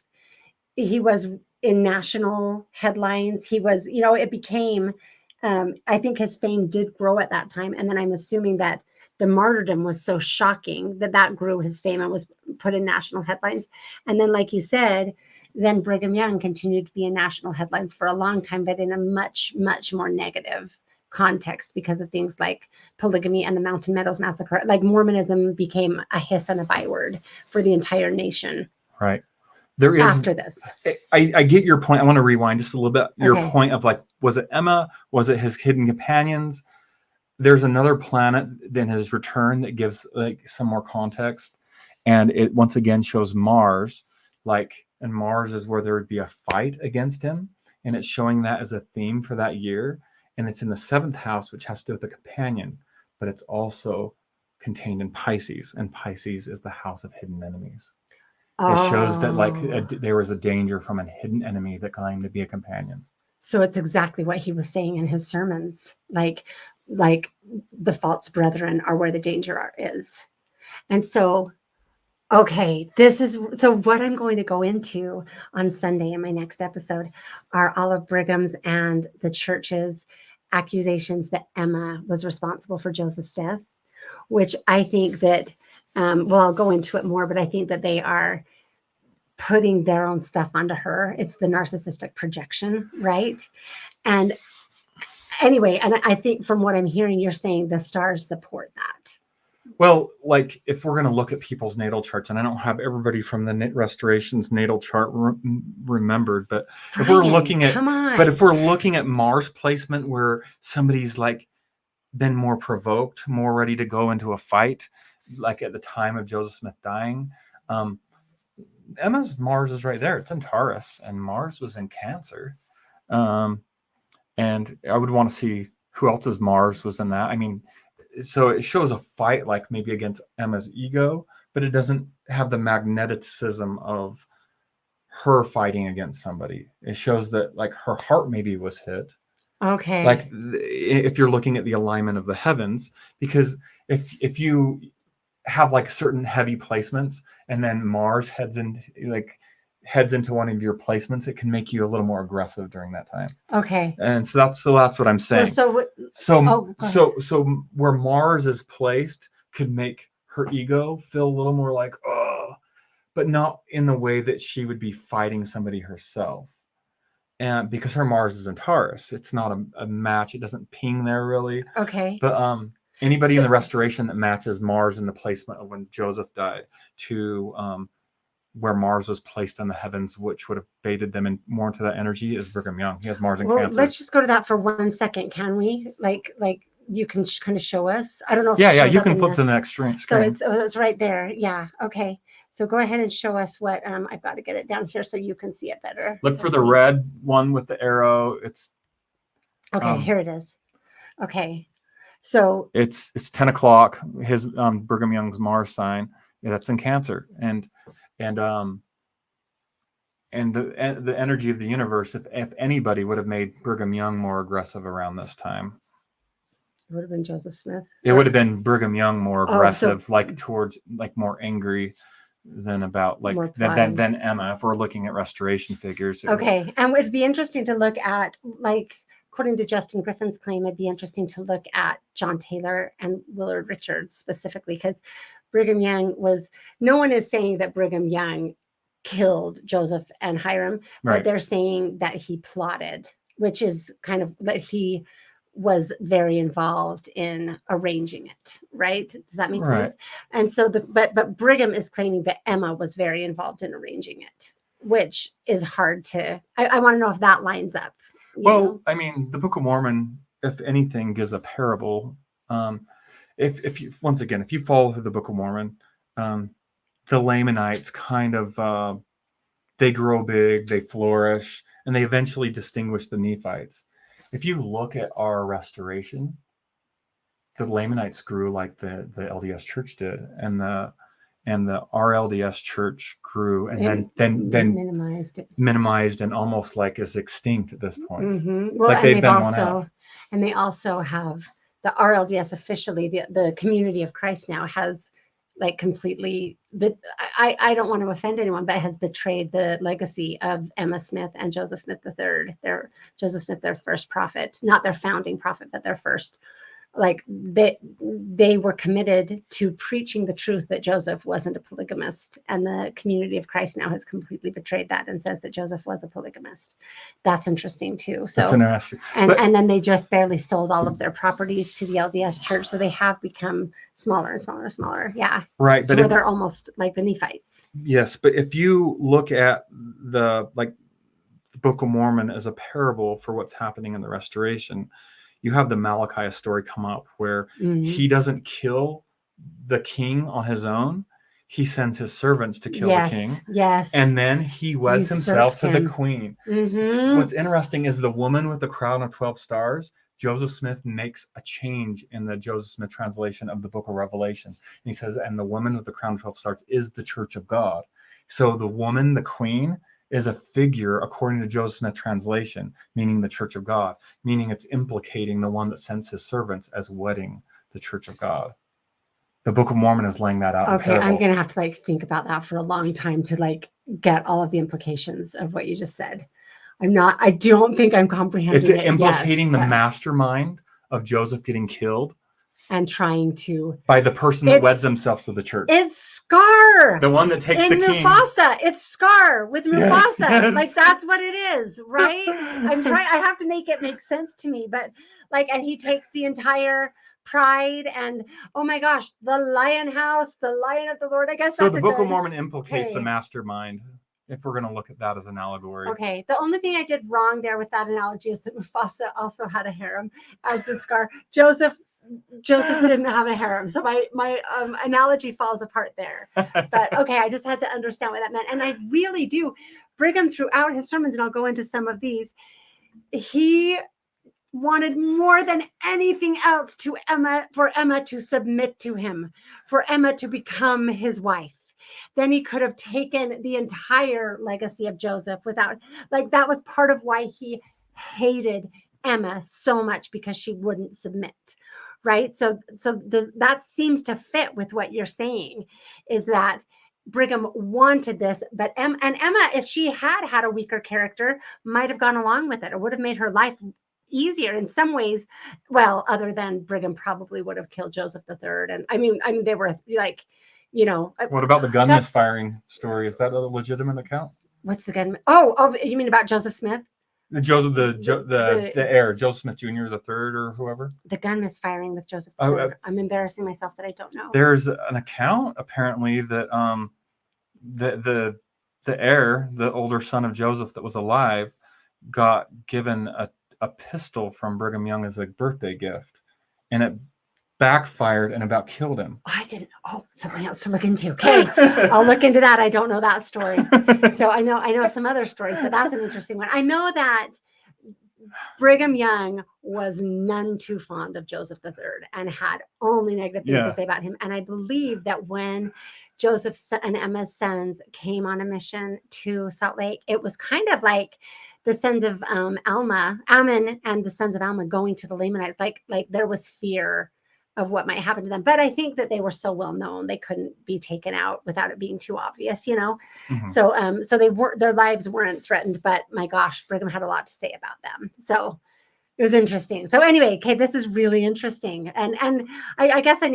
he was in national headlines. He was, it became, I think his fame did grow at that time. And then I'm assuming that the martyrdom was so shocking that grew his fame and was put in national headlines. And then, like you said, then Brigham Young continued to be in national headlines for a long time, but in a much, much more negative context because of things like polygamy and the Mountain Meadows Massacre. Like Mormonism became a hiss and a byword for the entire nation. Right. There is, after this. I get your point. I want to rewind just a little bit. Your point of like, was it Emma? Was it his hidden companions? There's another planet in his return that gives like some more context. And it once again shows Mars, and Mars is where there would be a fight against him. And it's showing that as a theme for that year. And it's in the 7th house, which has to do with the companion, but it's also contained in Pisces. And Pisces is the house of hidden enemies. It shows that there was a danger from a hidden enemy that claimed to be a companion. So it's exactly what he was saying in his sermons. Like the false brethren are where the danger is. And so, okay, so what I'm going to go into on Sunday in my next episode are Olive Brigham's and the church's accusations that Emma was responsible for Joseph's death, which I think that, I'll go into it more, but I think that they are putting their own stuff onto her. It's the narcissistic projection, right? And anyway, and I think from what I'm hearing, you're saying the stars support that. Well, like if we're going to look at people's natal charts, and I don't have everybody from the Restoration's natal chart remembered, but if we're looking at Mars placement where somebody's like been more provoked, more ready to go into a fight, like at the time of Joseph Smith dying, Emma's Mars is right there. It's in Taurus, and Mars was in Cancer. And I would want to see who else's Mars was in that. I mean, so it shows a fight like maybe against Emma's ego, but it doesn't have the magneticism of her fighting against somebody. It shows that like her heart maybe was hit. Okay. Like if you're looking at the alignment of the heavens, because if you have like certain heavy placements and then Mars heads into one of your placements, it can make you a little more aggressive during that time. Okay. And so that's what I'm saying. So where Mars is placed could make her ego feel a little more like, oh, but not in the way that she would be fighting somebody herself. And because her Mars is in Taurus, it's not a match. It doesn't ping there really. Okay. But anybody in the restoration that matches Mars in the placement of when Joseph died to where Mars was placed in the heavens, which would have baited them in more into that energy, is Brigham Young. He has Mars in Cancer. Let's just go to that for 1 second, can we? Like you can kind of show us. I don't know if yeah, you can flip to the next screen. So it's right there. Yeah. Okay. So go ahead and show us what I've got to get it down here so you can see it better. Look for the red one with the arrow. It's okay. Here it is. Okay. So it's 10 o'clock. His Brigham Young's Mars sign. Yeah, that's in Cancer, and the energy of the universe. If anybody would have made Brigham Young more aggressive around this time, it would have been Joseph Smith. It would have been Brigham Young more aggressive, towards more angry than about than Emma. If we're looking at restoration figures. Okay, and it'd be interesting to look at according to Justin Griffin's claim, it'd be interesting to look at John Taylor and Willard Richards specifically, because Brigham Young no one is saying that Brigham Young killed Joseph and Hiram, but they're saying that he plotted, which is kind of that he was very involved in arranging it, right? Does that make sense? And so but Brigham is claiming that Emma was very involved in arranging it, which is hard to, I want to know if that lines up. Well, I mean, the Book of Mormon, if anything, gives a parable. If you, once again, if you follow through the Book of Mormon, the Lamanites kind of, they grow big, they flourish, and they eventually distinguish the Nephites. If you look at our restoration, the Lamanites grew like the LDS Church did, and the RLDS Church grew, and then minimized and almost is extinct at this point. Mm-hmm. Well, and they also have the RLDS officially, the Community of Christ now has completely, but I don't want to offend anyone, but has betrayed the legacy of Emma Smith and Joseph Smith III. Joseph Smith, their first prophet, not their founding prophet, but their first. They were committed to preaching the truth that Joseph wasn't a polygamist, and the Community of Christ now has completely betrayed that and says that Joseph was a polygamist. That's interesting too. So that's interesting. And then they just barely sold all of their properties to the LDS Church, so they have become smaller and smaller and smaller. Yeah, right. But where they're almost like the Nephites. Yes, but if you look at the Book of Mormon as a parable for what's happening in the restoration, you have the Malachi story come up where he doesn't kill the king on his own. He sends his servants to kill the king. Yes. And then he weds himself to the queen. Mm-hmm. What's interesting is the woman with the crown of 12 stars, Joseph Smith makes a change in the Joseph Smith translation of the Book of Revelation. And he says, and the woman with the crown of 12 stars is the Church of God. So the woman, the queen, is a figure according to Joseph Smith translation, meaning the Church of God, meaning it's implicating the one that sends his servants as wedding the Church of God. The Book of Mormon is laying that out. Okay, I'm going to have to think about that for a long time to get all of the implications of what you just said. I don't think I'm comprehending it. It's implicating the yet, mastermind of Joseph getting killed. And trying to by the person that weds themselves to the church. It's Scar, the one that takes the king. Mufasa. It's Scar with Mufasa. Yes. That's what it is, right? I have to make it make sense to me, but and he takes the entire pride and oh my gosh, the lion house, the lion of the Lord. I guess so. The Book of Mormon implicates the mastermind. If we're going to look at that as an allegory. Okay. The only thing I did wrong there with that analogy is that Mufasa also had a harem, as did Scar. Joseph Joseph didn't have a harem. So my analogy falls apart there. But okay, I just had to understand what that meant. And I really do. Brigham, throughout his sermons, and I'll go into some of these, he wanted more than anything else for Emma to submit to him, for Emma to become his wife. Then he could have taken the entire legacy of Joseph without, like, that was part of why he hated Emma so much, because she wouldn't submit. Right. So that seems to fit with what you're saying, is that Brigham wanted this, but Emma, if she had a weaker character, might have gone along with it. It would have made her life easier in some ways. Well, other than Brigham probably would have killed Joseph III. And I mean, they were like, what about the gun misfiring story? Is that a legitimate account? What's the gun? Oh, you mean about Joseph Smith? The heir, Joseph Smith Jr. the third, or whoever. The gun misfiring with Joseph III. I'm embarrassing myself that I don't know. There's an account apparently that the heir, the older son of Joseph that was alive, got given a pistol from Brigham Young as a birthday gift, and it backfired and about killed him. I didn't. Oh, something else to look into. Okay, I'll look into that. I don't know that story. So I know some other stories, but that's an interesting one. I know that Brigham Young was none too fond of Joseph III and had only negative things to say about him. And I believe that when Joseph and Emma's sons came on a mission to Salt Lake, it was kind of like the sons of Ammon and the sons of Alma going to the Lamanites. Like there was fear of what might happen to them. But I think that they were so well known, they couldn't be taken out without it being too obvious, Mm-hmm. So their lives weren't threatened, but my gosh, Brigham had a lot to say about them. So it was interesting. So anyway, okay, this is really interesting. And I guess I'm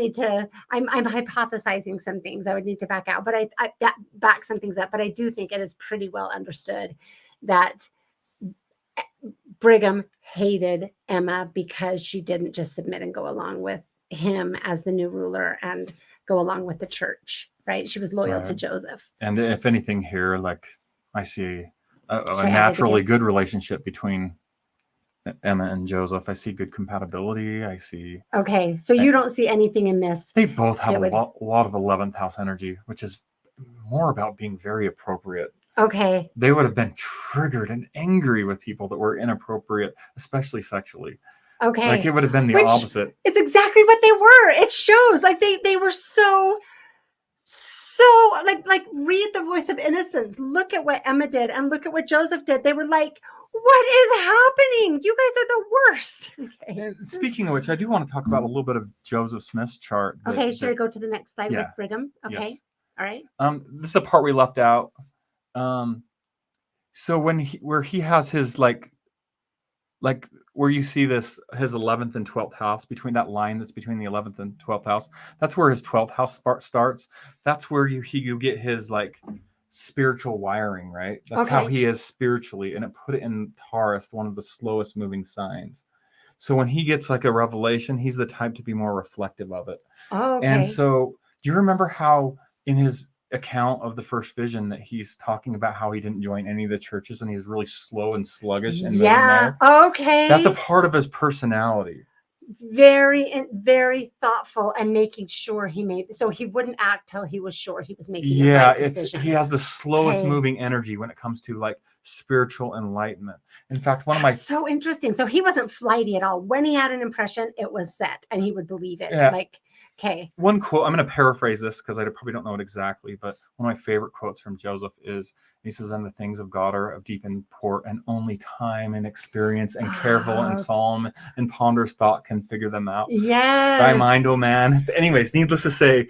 hypothesizing some things. I would need to back out, but I back some things up. But I do think it is pretty well understood that Brigham hated Emma because she didn't just submit and go along with him as the new ruler and go along with the church, right? She was loyal to Joseph. And if anything here, like, I see a naturally good relationship between Emma and Joseph. I see good compatibility. I see. Okay, so you don't see anything in this. They both have a lot of 11th house energy, which is more about being very appropriate. Okay. They would have been triggered and angry with people that were inappropriate, especially sexually. Okay. Like, it would have been the opposite. It's exactly what they were. It shows like they were so like read The Voice of Innocence. Look at what Emma did and look at what Joseph did. They were like, what is happening? You guys are the worst. Okay. Speaking of which, I do want to talk about a little bit of Joseph Smith's chart. Should I go to the next slide with Brigham? Okay. Yes. All right. This is a part we left out. So where he has his like where you see his 11th and 12th house, between that line that's between the 11th and 12th house, that's where his 12th house starts. That's where you get his like spiritual wiring, right? That's how he is spiritually, and it put it in Taurus, one of the slowest moving signs. So when he gets like a revelation, he's the type to be more reflective of it. Oh, okay. And so do you remember how in his account of the first vision that he's talking about how he didn't join any of the churches and he's really slow and sluggish? And okay, that's a part of his personality. Very, very thoughtful and making sure he wouldn't act till he was sure he was making the right decision. He has the slowest moving energy when it comes to like spiritual enlightenment. In fact, so interesting. So he wasn't flighty at all. When he had an impression, it was set and he would believe it. Okay. One quote, I'm going to paraphrase this because I probably don't know it exactly, but one of my favorite quotes from Joseph is, he says, "And the things of God are of deep import, and only time and experience and careful and solemn and ponderous thought can figure them out. Yes. Thy mind, oh man." Anyways, needless to say,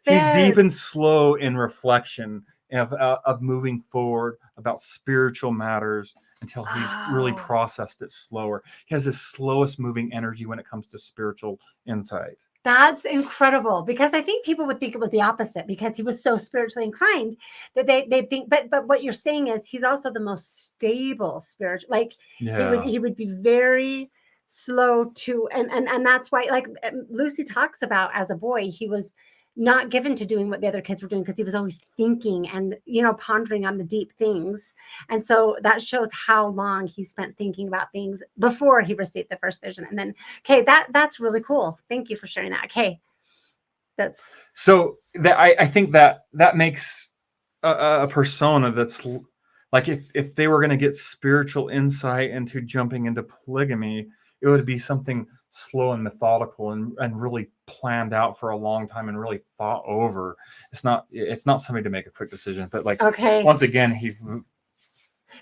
he's deep and slow in reflection of moving forward about spiritual matters until he's really processed it slower. He has the slowest moving energy when it comes to spiritual insight. That's incredible, because I think people would think it was the opposite because he was so spiritually inclined that they think, but what you're saying is he's also the most stable spiritual, like he would be very slow to, and that's why, like Lucy talks about, as a boy, he was not given to doing what the other kids were doing because he was always thinking and, pondering on the deep things. And so that shows how long he spent thinking about things before he received the first vision. And then, okay, that's really cool. Thank you for sharing that. Okay. That's so that I think that makes a persona that's like, if they were going to get spiritual insight into jumping into polygamy, it would be something slow and methodical and really planned out for a long time and really thought over. It's not somebody to make a quick decision, but like, okay. once again,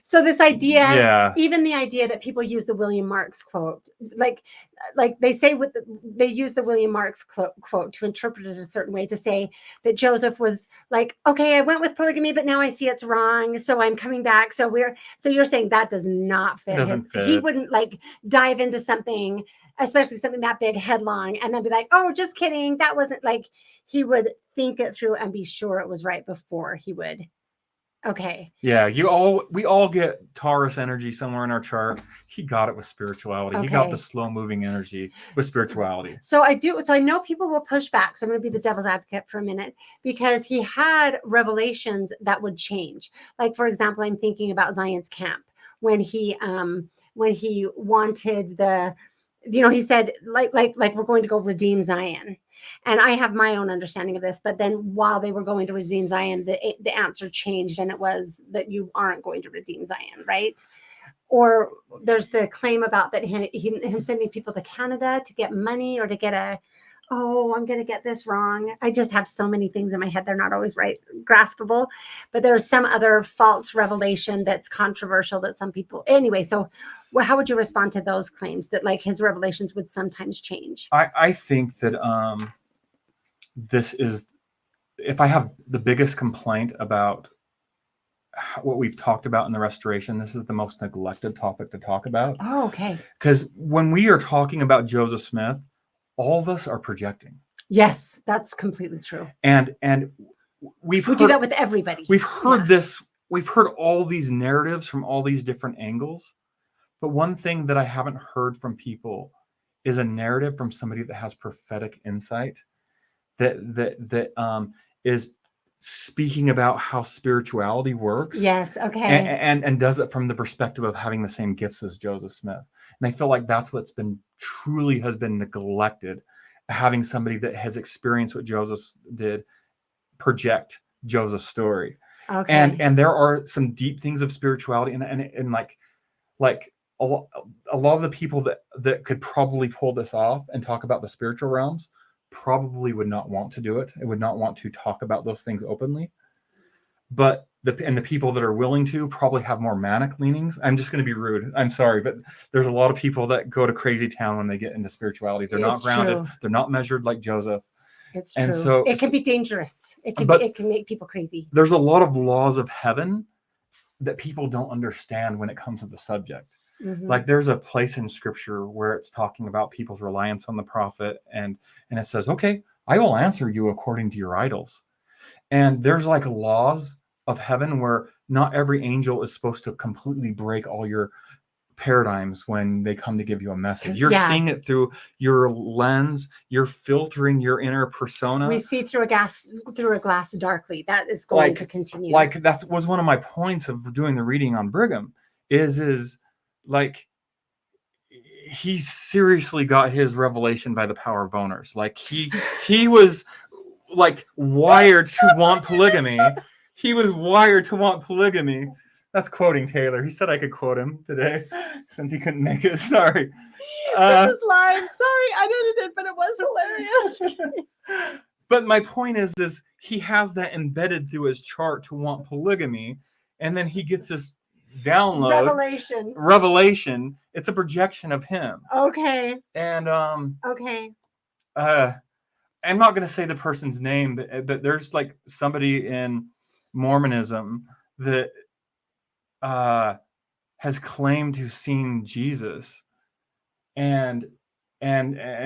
So this idea, yeah, even the idea that people use the William Marks quote, like they say they use the William Marks quote to interpret it a certain way, to say that Joseph was like, okay, I went with polygamy, but now I see it's wrong, so I'm coming back. So you're saying that does not fit. He wouldn't like dive into something, especially something that big, headlong, and then be like, oh, just kidding. That wasn't like, he would think it through and be sure it was right before he would. Okay. Yeah, we all get Taurus energy somewhere in our chart. He got it with spirituality. Okay. He got the slow moving energy with spirituality. So I know people will push back. So I'm going to be the devil's advocate for a minute, because he had revelations that would change. Like, for example, I'm thinking about Zion's camp when he wanted he said like we're going to go redeem Zion. And I have my own understanding of this, but then while they were going to redeem Zion, the answer changed, and it was that you aren't going to redeem Zion, right? Or there's the claim about that him sending people to Canada to get money or to get I'm going to get this wrong. I just have so many things in my head. They're not always right, graspable, but there's some other false revelation that's controversial that some people, anyway. So how would you respond to those claims that like his revelations would sometimes change? I think that this is, if I have the biggest complaint about what we've talked about in the restoration, this is the most neglected topic to talk about. Oh, okay. Because when we are talking about Joseph Smith, all of us are projecting. Yes, that's completely true. And we do that with everybody. We've heard this. We've heard all these narratives from all these different angles. But one thing that I haven't heard from people is a narrative from somebody that has prophetic insight, that is speaking about how spirituality works. Yes, okay. And does it from the perspective of having the same gifts as Joseph Smith. And I feel like that's what's been neglected, having somebody that has experienced what Joseph did project Joseph's story. Okay. And there are some deep things of spirituality and like a lot of the people that could probably pull this off and talk about the spiritual realms probably would not want to do it. It would not want to talk about those things openly. But the people that are willing to probably have more manic leanings. I'm just going to be rude. I'm sorry, but there's a lot of people that go to crazy town when they get into spirituality. They're not grounded. True. They're not measured like Joseph. It's true. And so it can be dangerous. It can make people crazy. There's a lot of laws of heaven that people don't understand when it comes to the subject. Mm-hmm. Like there's a place in scripture where it's talking about people's reliance on the prophet, and it says, okay, I will answer you according to your idols. And there's like laws of heaven where not every angel is supposed to completely break all your paradigms when they come to give you a message. You're seeing it through your lens. You're filtering your inner persona. We see through a glass darkly. That is going to continue. Like that was one of my points of doing the reading on Brigham is like he seriously got his revelation by the power of boners. Like he was like wired to want polygamy. He was wired to want polygamy. That's quoting Taylor. He said I could quote him today since he couldn't make it. Sorry. This is live. Sorry, I edited it, but it was hilarious. But my point is he has that embedded through his chart to want polygamy, and then he gets this download. Revelation. It's a projection of him. Okay. And okay. I'm not going to say the person's name, but there's like somebody in Mormonism that has claimed to have seen Jesus and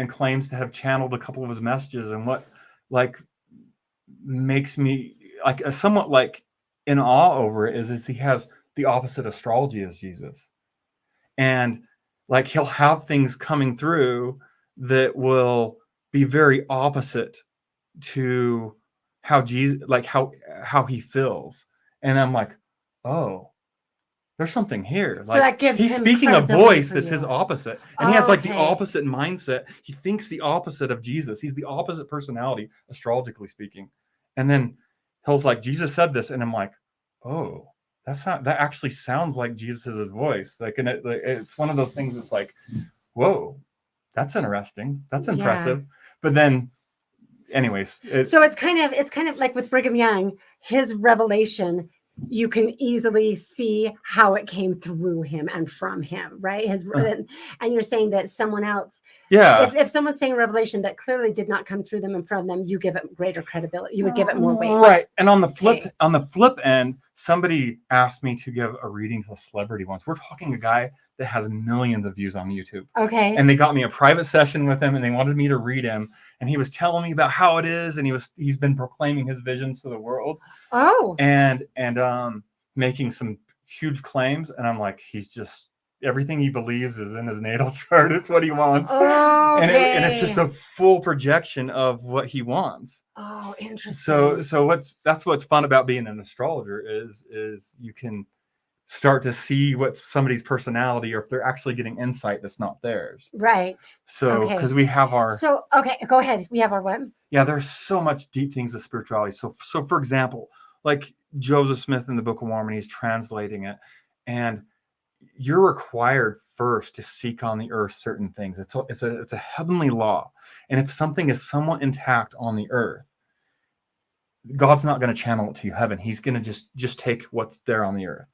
claims to have channeled a couple of his messages. And what like makes me like somewhat like in awe over it is he has the opposite astrology as Jesus. And like he'll have things coming through that will be very opposite to how Jesus, like how he feels. And I'm like, oh, there's something here. So Like that gives he's him speaking a credibility voice for that's his you. opposite. And he has like the Okay. opposite mindset. He thinks the opposite of Jesus. He's the opposite personality, astrologically speaking. And then Hill's like, Jesus said this. And I'm like, oh, that actually sounds like Jesus's voice. Like, and it's one of those things that's like, whoa, that's interesting. That's Yeah. impressive. But then, anyways, So it's kind of like with Brigham Young, his revelation, you can easily see how it came through him and from him, right? And you're saying that someone else, yeah. if someone's saying a revelation that clearly did not come through them and from them, you give it greater credibility. You would give it more weight. Right. And on the Okay. flip end, somebody asked me to give a reading to a celebrity once. We're talking a guy that has millions of views on YouTube. Okay. And they got me a private session with him and they wanted me to read him. And he was telling me about how it is. And he's been proclaiming his visions to the world. Oh. And making some huge claims. And I'm like, he's just, everything he believes is in his natal chart. It's what he wants. Okay. And it's just a full projection of what he wants. Oh, interesting. So that's what's fun about being an astrologer is you can start to see what's somebody's personality or if they're actually getting insight that's not theirs. Right. So because we have our okay, go ahead. We have our what? Yeah, there's so much deep things of spirituality. So for example, like Joseph Smith in the Book of Mormon, he's translating it, and you're required first to seek on the earth certain things. It's a heavenly law, and if something is somewhat intact on the earth, God's not going to channel it to heaven. He's going to just take what's there on the earth.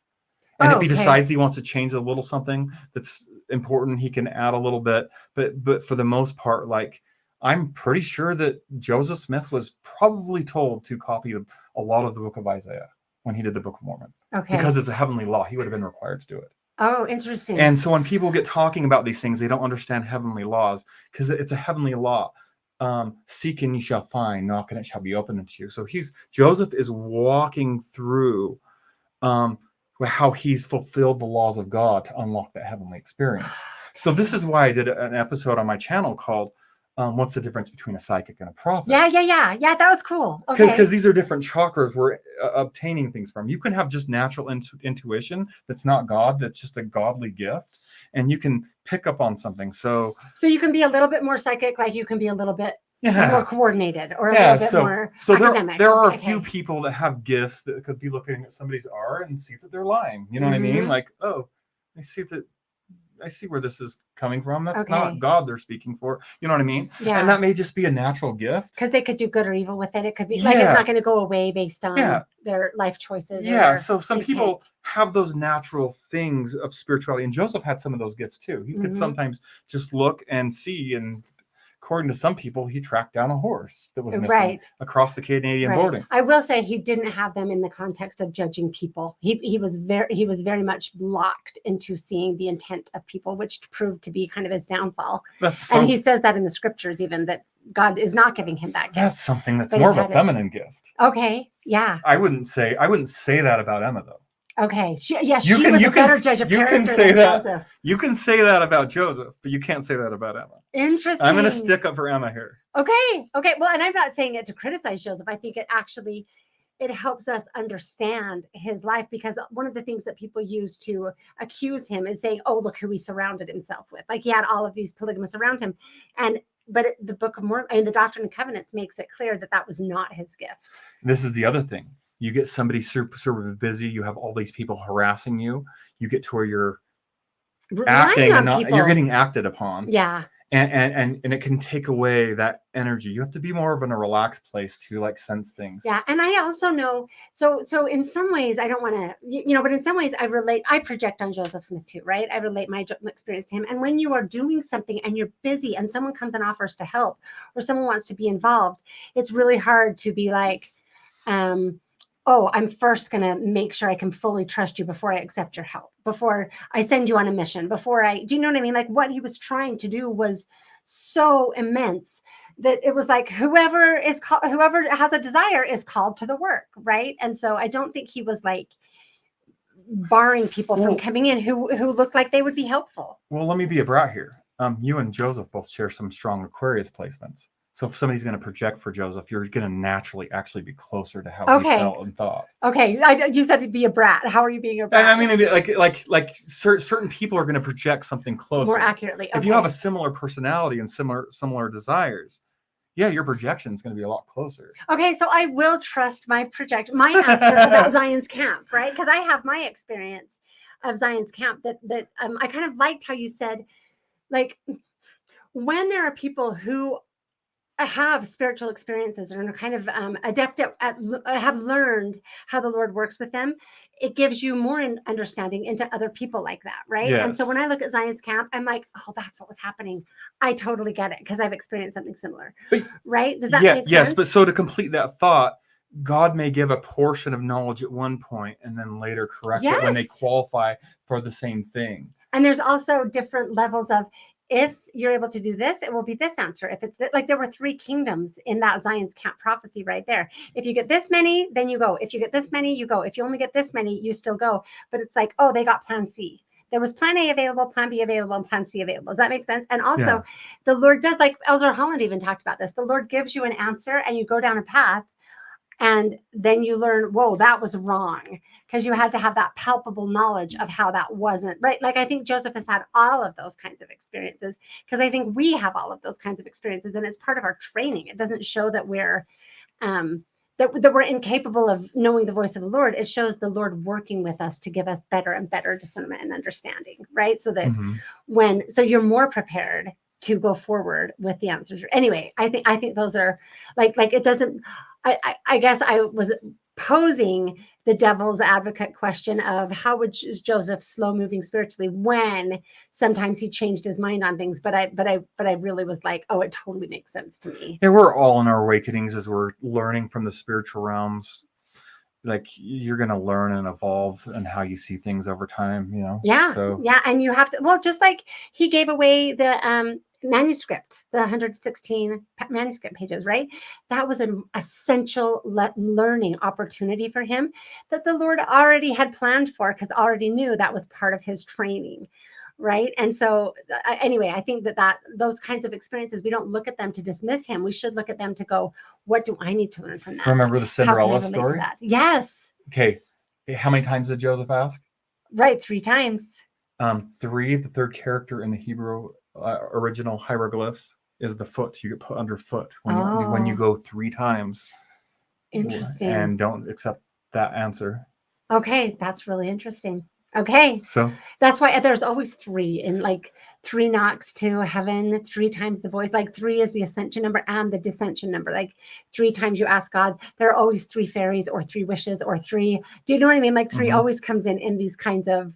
And if he decides he wants to change a little something that's important, he can add a little bit. But for the most part, like I'm pretty sure that Joseph Smith was probably told to copy a lot of the Book of Isaiah when he did the Book of Mormon. Okay. Because it's a heavenly law. He would have been required to do it. Oh, interesting. And so when people get talking about these things, they don't understand heavenly laws because it's a heavenly law. Seek and you shall find, knock and it shall be opened unto you. So Joseph is walking through how he's fulfilled the laws of God to unlock that heavenly experience. So this is why I did an episode on my channel called what's the difference between a psychic and a prophet? Yeah. That was cool. Okay. Because these are different chakras we're obtaining things from. You can have just natural intuition that's not God, that's just a godly gift, and you can pick up on something. So you can be a little bit more psychic, like you can be a little bit more coordinated or a little bit more academic. There are a few people that have gifts that could be looking at somebody's aura and see that they're lying. You know what I mean? Like, oh, I see where this is coming from. That's not God they're speaking for. You know what I mean? Yeah. And that may just be a natural gift. Because they could do good or evil with it. It could be like it's not going to go away based on their life choices. Yeah. So some people have those natural things of spirituality. And Joseph had some of those gifts too. He could sometimes just look and see, and according to some people, he tracked down a horse that was missing across the Canadian border. I will say he didn't have them in the context of judging people. He was very much blocked into seeing the intent of people, which proved to be kind of his downfall. And he says that in the scriptures, even that God is not giving him that gift. That's something that's more of a feminine gift. Okay. Yeah. I wouldn't say that about Emma though. Okay. She was a better judge of character than Joseph. You can say that about Joseph, but you can't say that about Emma. Interesting. I'm going to stick up for Emma here. Okay. Well, and I'm not saying it to criticize Joseph. I think it helps us understand his life, because one of the things that people use to accuse him is saying, oh, look who he surrounded himself with. Like he had all of these polygamists around him. But the Book of Mormon and the Doctrine and Covenants makes it clear that was not his gift. This is the other thing. You get somebody super busy. You have all these people harassing you. You get to where you're acting and you're getting acted upon. Yeah. And it can take away that energy. You have to be more of in a relaxed place to like sense things. Yeah. And I also know, so in some ways I don't want to, but in some ways I project on Joseph Smith too, right? I relate my experience to him. And when you are doing something and you're busy and someone comes and offers to help or someone wants to be involved, it's really hard to be like, oh, I'm first going to make sure I can fully trust you before I accept your help, before I send you on a mission, do you know what I mean? Like what he was trying to do was so immense that it was like whoever has a desire is called to the work, right? And so I don't think he was like barring people from coming in who looked like they would be helpful. Well, let me be a brat here. You and Joseph both share some strong Aquarius placements. So if somebody's going to project for Joseph, you're going to naturally actually be closer to how he Okay. felt and thought. Okay, you said to be a brat. How are you being a brat? I mean, like certain people are going to project something closer, more accurately. Okay. If you have a similar personality and similar desires, yeah, your projection is going to be a lot closer. Okay, so I will trust my answer about Zion's Camp, right? Because I have my experience of Zion's Camp that I kind of liked how you said, like, when there are people who have spiritual experiences or are kind of adept at have learned how the Lord works with them, it gives you more understanding into other people like that, right? Yes. And so when I look at Zion's Camp, I'm like, oh, that's what was happening. I totally get it because I've experienced something similar, right? Does that make sense? Yes, but so to complete that thought, God may give a portion of knowledge at one point and then later correct it when they qualify for the same thing. And there's also different levels of, if you're able to do this, it will be this answer. If it's like there were 3 kingdoms in that Zion's Camp prophecy right there. If you get this many, then you go. If you get this many, you go. If you only get this many, you still go. But it's like, oh, they got plan C. There was plan A available, plan B available, and plan C available. Does that make sense? And also the Lord does, like Elder Holland even talked about this. The Lord gives you an answer and you go down a path. And then you learn, whoa, that was wrong, because you had to have that palpable knowledge of how that wasn't right. Like I think Joseph has had all of those kinds of experiences, because I think we have all of those kinds of experiences, and it's part of our training. It doesn't show that we're that we're incapable of knowing the voice of the Lord. It shows the Lord working with us to give us better and better discernment and understanding, right? So that so you're more prepared to go forward with the answers. Anyway, I think those are like it doesn't. I guess I was posing the devil's advocate question of how is Joseph slow moving spiritually when sometimes he changed his mind on things, but I really was like, oh, it totally makes sense to me. Yeah, we're all in our awakenings as we're learning from the spiritual realms. Like you're going to learn and evolve in how you see things over time, you know? Yeah. Yeah. And you have to, well, just like he gave away the manuscript, the 116 manuscript pages, right? That was an essential learning opportunity for him that the Lord already had planned for, because already knew that was part of his training. Right. And so anyway, I think that those kinds of experiences, we don't look at them to dismiss him. We should look at them to go, what do I need to learn from that? Remember the Cinderella story? Yes. Okay. How many times did Joseph ask? Right. 3 times. 3, the third character in the Hebrew original hieroglyph is the foot. You get put underfoot when you go 3 times. Interesting. And don't accept that answer. Okay. That's really interesting. Okay. So that's why there's always 3 in, like 3 knocks to heaven, 3 times the voice. Like 3 is the ascension number and the descension number. Like 3 times you ask God. There are always 3 fairies or 3 wishes or 3. Do you know what I mean? Like 3 always comes in these kinds of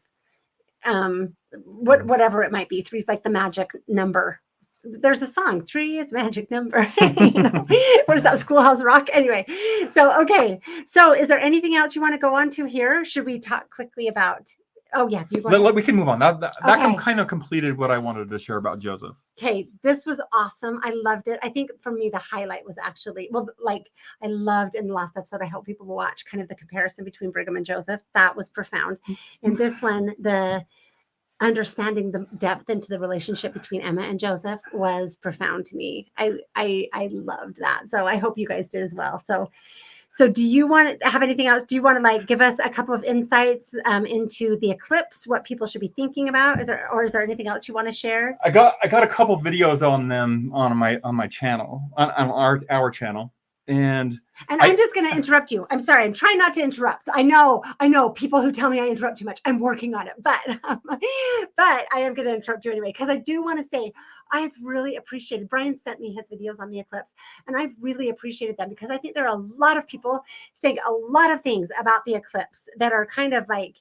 whatever it might be. 3 is like the magic number. There's a song, 3 is magic number. You know? What is that, Schoolhouse Rock? Anyway, so okay. So is there anything else you want to go on to here? Should we talk quickly about? Oh yeah, we can move on. That kind of completed what I wanted to share about Joseph. Okay, this was awesome. I loved it. I think for me the highlight was actually, I loved in the last episode, I hope people will watch kind of the comparison between Brigham and Joseph. That was profound. In this one, the understanding the depth into the relationship between Emma and Joseph was profound to me. I loved that. So I hope you guys did as well. So do you want to have anything else? Do you want to give us a couple of insights into the eclipse, what people should be thinking about? Is there anything else you want to share? I got a couple videos on them on my channel, on our channel. And I'm just going to interrupt you. I'm sorry. I'm trying not to interrupt. I know people who tell me I interrupt too much. I'm working on it, but I am going to interrupt you anyway, because I do want to say I've really appreciated, Brian sent me his videos on the eclipse, and I've really appreciated them, because I think there are a lot of people saying a lot of things about the eclipse that are kind of like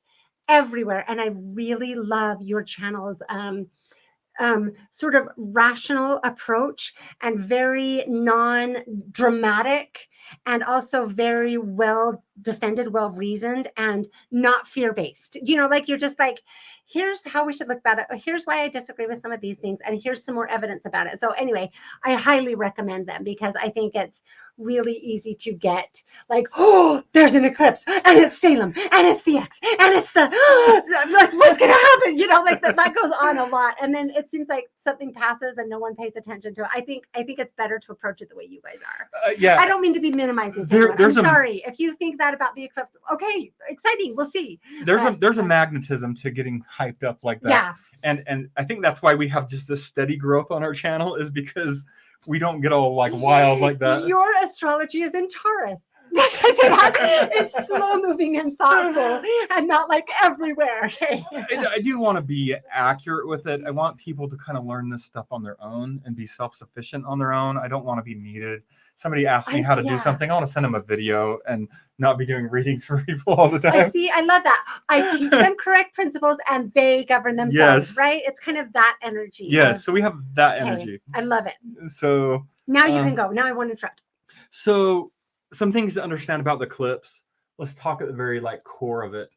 everywhere. And I really love your channel's sort of rational approach, and very non-dramatic, and also very well defended, well reasoned, and not fear-based. Like you're just like, here's how we should look at it. Here's why I disagree with some of these things, and here's some more evidence about it. So anyway, I highly recommend them, because I think it's really easy to get like, oh, there's an eclipse and it's Salem and it's the X and it's the like, what's gonna happen? You know, like that goes on a lot. And then it seems like something passes and no one pays attention to it. I think it's better to approach it the way you guys are. Yeah. I don't mean to be minimizing. I'm sorry. If you think that about the eclipse, okay, exciting. We'll see. There's a magnetism to getting hyped up like that. Yeah. And I think that's why we have just this steady growth on our channel, is because we don't get all like wild like that. Your astrology is in Taurus. It's slow moving and thoughtful and not like everywhere. Okay. I do want to be accurate with it. I want people to kind of learn this stuff on their own and be self-sufficient on their own. I don't want to be needed. Somebody asks me how to do something, I want to send them a video and not be doing readings for people all the time. I love that. I teach them correct principles and they govern themselves, right? It's kind of that energy. Yes, so we have that energy. I love it. So now you can go. Now I want to interrupt. So some things to understand about the eclipse. Let's talk at the very core of it.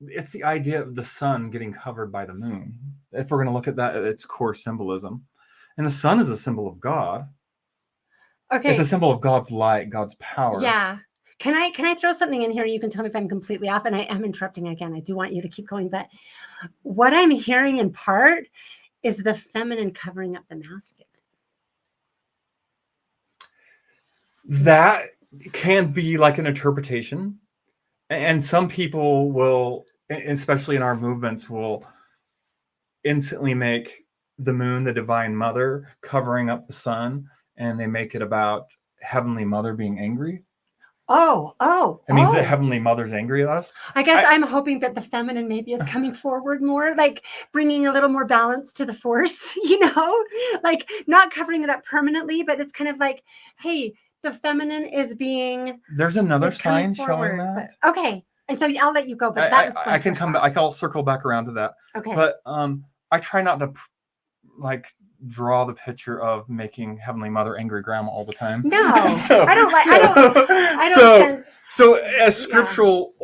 It's the idea of the sun getting covered by the moon. If we're going to look at that at its core symbolism, and the sun is a symbol of God. Okay, it's a symbol of God's light, God's power. Yeah. Can I throw something in here? You can tell me if I'm completely off, and I am interrupting again. I do want you to keep going, but what I'm hearing in part is the feminine covering up the masculine. That can be like an interpretation, and some people will, especially in our movements, will instantly make the moon the divine mother covering up the sun, and they make it about Heavenly Mother being angry. It means that Heavenly Mother's angry at us. I guess I'm hoping that the feminine maybe is coming forward more, like bringing a little more balance to the force, like not covering it up permanently, but it's kind of like, hey, the feminine is being. There's another sign showing that. But, okay. And so I'll let you go, but I can come back. I'll circle back around to that. Okay. But I try not to draw the picture of making Heavenly Mother angry grandma all the time. No, I don't. So as scriptural,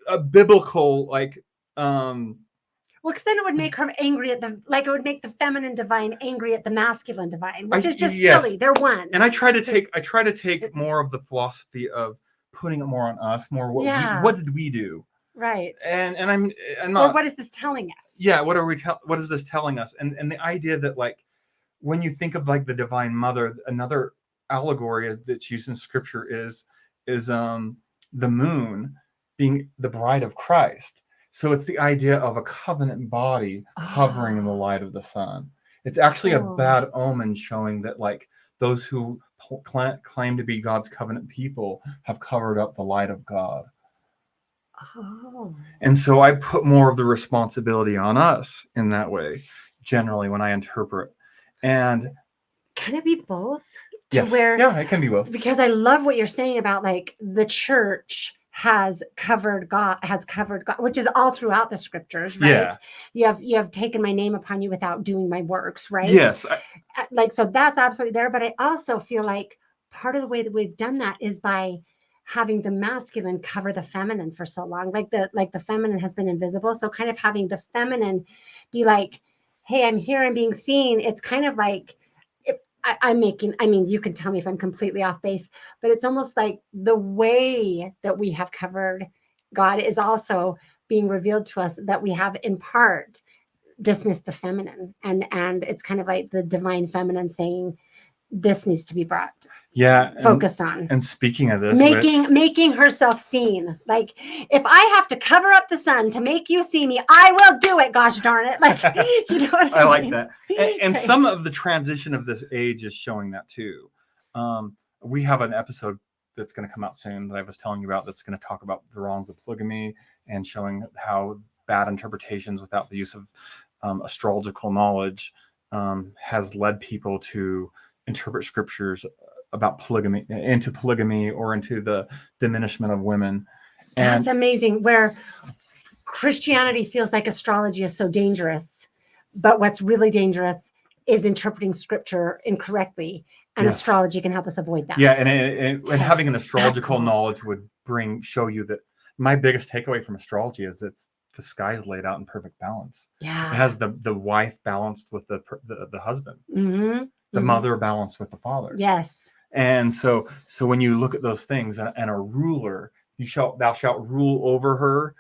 a biblical, well, because then it would make her angry at it would make the feminine divine angry at the masculine divine, which is just silly. They're one. And I try to take more of the philosophy of putting it more on us, more what did we do? Right. And I'm not. Or what is this telling us? Yeah. What is this telling us? And the idea that when you think of the divine mother, another allegory that's used in scripture is the moon being the bride of Christ. So it's the idea of a covenant body covering the light of the sun. It's actually a bad omen, showing that those who claim to be God's covenant people have covered up the light of God. And so I put more of the responsibility on us in that way, generally, when I interpret. And can it be both? Yes. Yeah, it can be both. Because I love what you're saying about the church has covered God, which is all throughout the scriptures, right? Yeah. You have taken my name upon you without doing my works, right? Yes. So that's absolutely there. But I also feel like part of the way that we've done that is by having the masculine cover the feminine for so long. The feminine has been invisible. So kind of having the feminine be like, hey, I'm here, I'm being seen. It's kind of like, you can tell me if I'm completely off base, but it's almost like the way that we have covered God is also being revealed to us, that we have in part dismissed the feminine. And it's kind of like the divine feminine saying, this needs to be brought focused on. And speaking of this, making herself seen. If I have to cover up the sun to make you see me, I will do it. Gosh darn it. You know what I like mean? that. And some of the transition of this age is showing that too. We have an episode that's going to come out soon that I was telling you about, that's going to talk about the wrongs of polygamy and showing how bad interpretations without the use of astrological knowledge has led people to interpret scriptures about polygamy or into the diminishment of women. And that's amazing, where Christianity feels like astrology is so dangerous, but what's really dangerous is interpreting scripture incorrectly, and astrology can help us avoid that. Yeah, and having an astrological knowledge would show you that my biggest takeaway from astrology is that the sky's laid out in perfect balance. Yeah, it has the wife balanced with the husband. Mm-hmm. The mother balanced with the father. Yes. And so when you look at those things, and a ruler, thou shalt rule over her,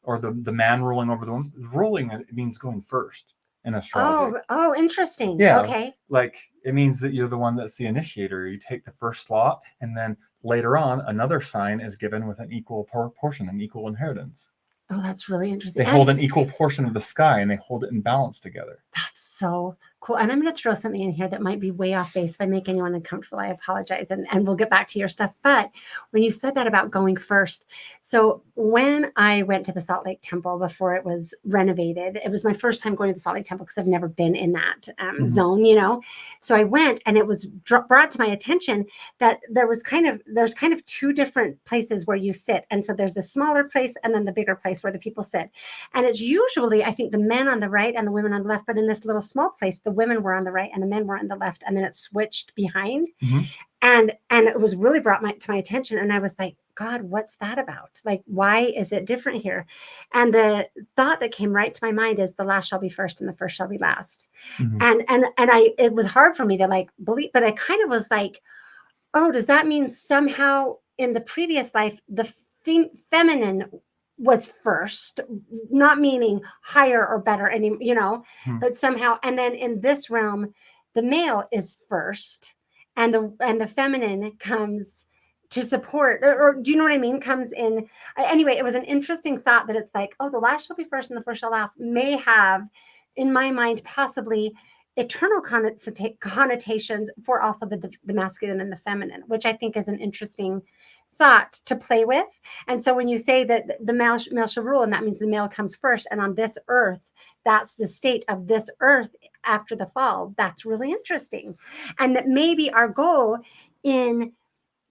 or the man ruling over the woman. Ruling, it means going first in astrology. Oh, interesting. Yeah, Okay. like it means that you're the one that's the initiator. You take the first slot, and then later on, another sign is given with an equal portion, an equal inheritance. Oh, that's really interesting. They hold an equal portion of the sky, and they hold it in balance together. That's so cool. And I'm going to throw something in here that might be way off base. If I make anyone uncomfortable, I apologize. And we'll get back to your stuff. But when you said that about going first, so when I went to the Salt Lake Temple before it was renovated, it was my first time going to the Salt Lake Temple because I've never been in that zone, you know. So I went, and it was brought to my attention that there's kind of two different places where you sit. And so there's the smaller place and then the bigger place where the people sit. And it's usually, I think, the men on the right and the women on the left. But in this little small place, the women were on the right and the men were on the left. And then it switched behind. And it was really brought to my attention. And I was like, God, what's that about? Like, why is it different here? And the thought that came right to my mind is the last shall be first and the first shall be last. And it was hard for me to like believe, but I kind of was like, oh, does that mean somehow in the previous life, the feminine was first, not meaning higher or better, you know, but somehow, and then in this realm, the male is first, and the feminine comes to support, or do you know what I mean? Comes in. Anyway, it was an interesting thought that it's like, oh, the last shall be first and the first shall last may have, in my mind, possibly eternal connotations for also the masculine and the feminine, which I think is an interesting thought to play with. And so when you say that the male shall rule, and that means the male comes first, and on this earth, that's the state of this earth after the fall, that's really interesting. And that maybe our goal in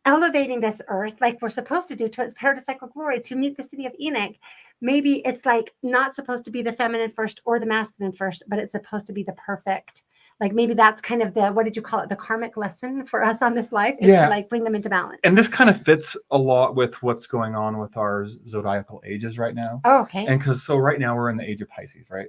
elevating this earth like we're supposed to do to its paradisiacal glory, to meet the city of Enoch, maybe it's like not supposed to be the feminine first or the masculine first, but it's supposed to be the perfect. Like maybe that's kind of the, what did you call it? The karmic lesson for us on this life is to like bring them into balance. And this kind of fits a lot with what's going on with our zodiacal ages right now. Oh, okay. And so right now we're in the age of Pisces, right?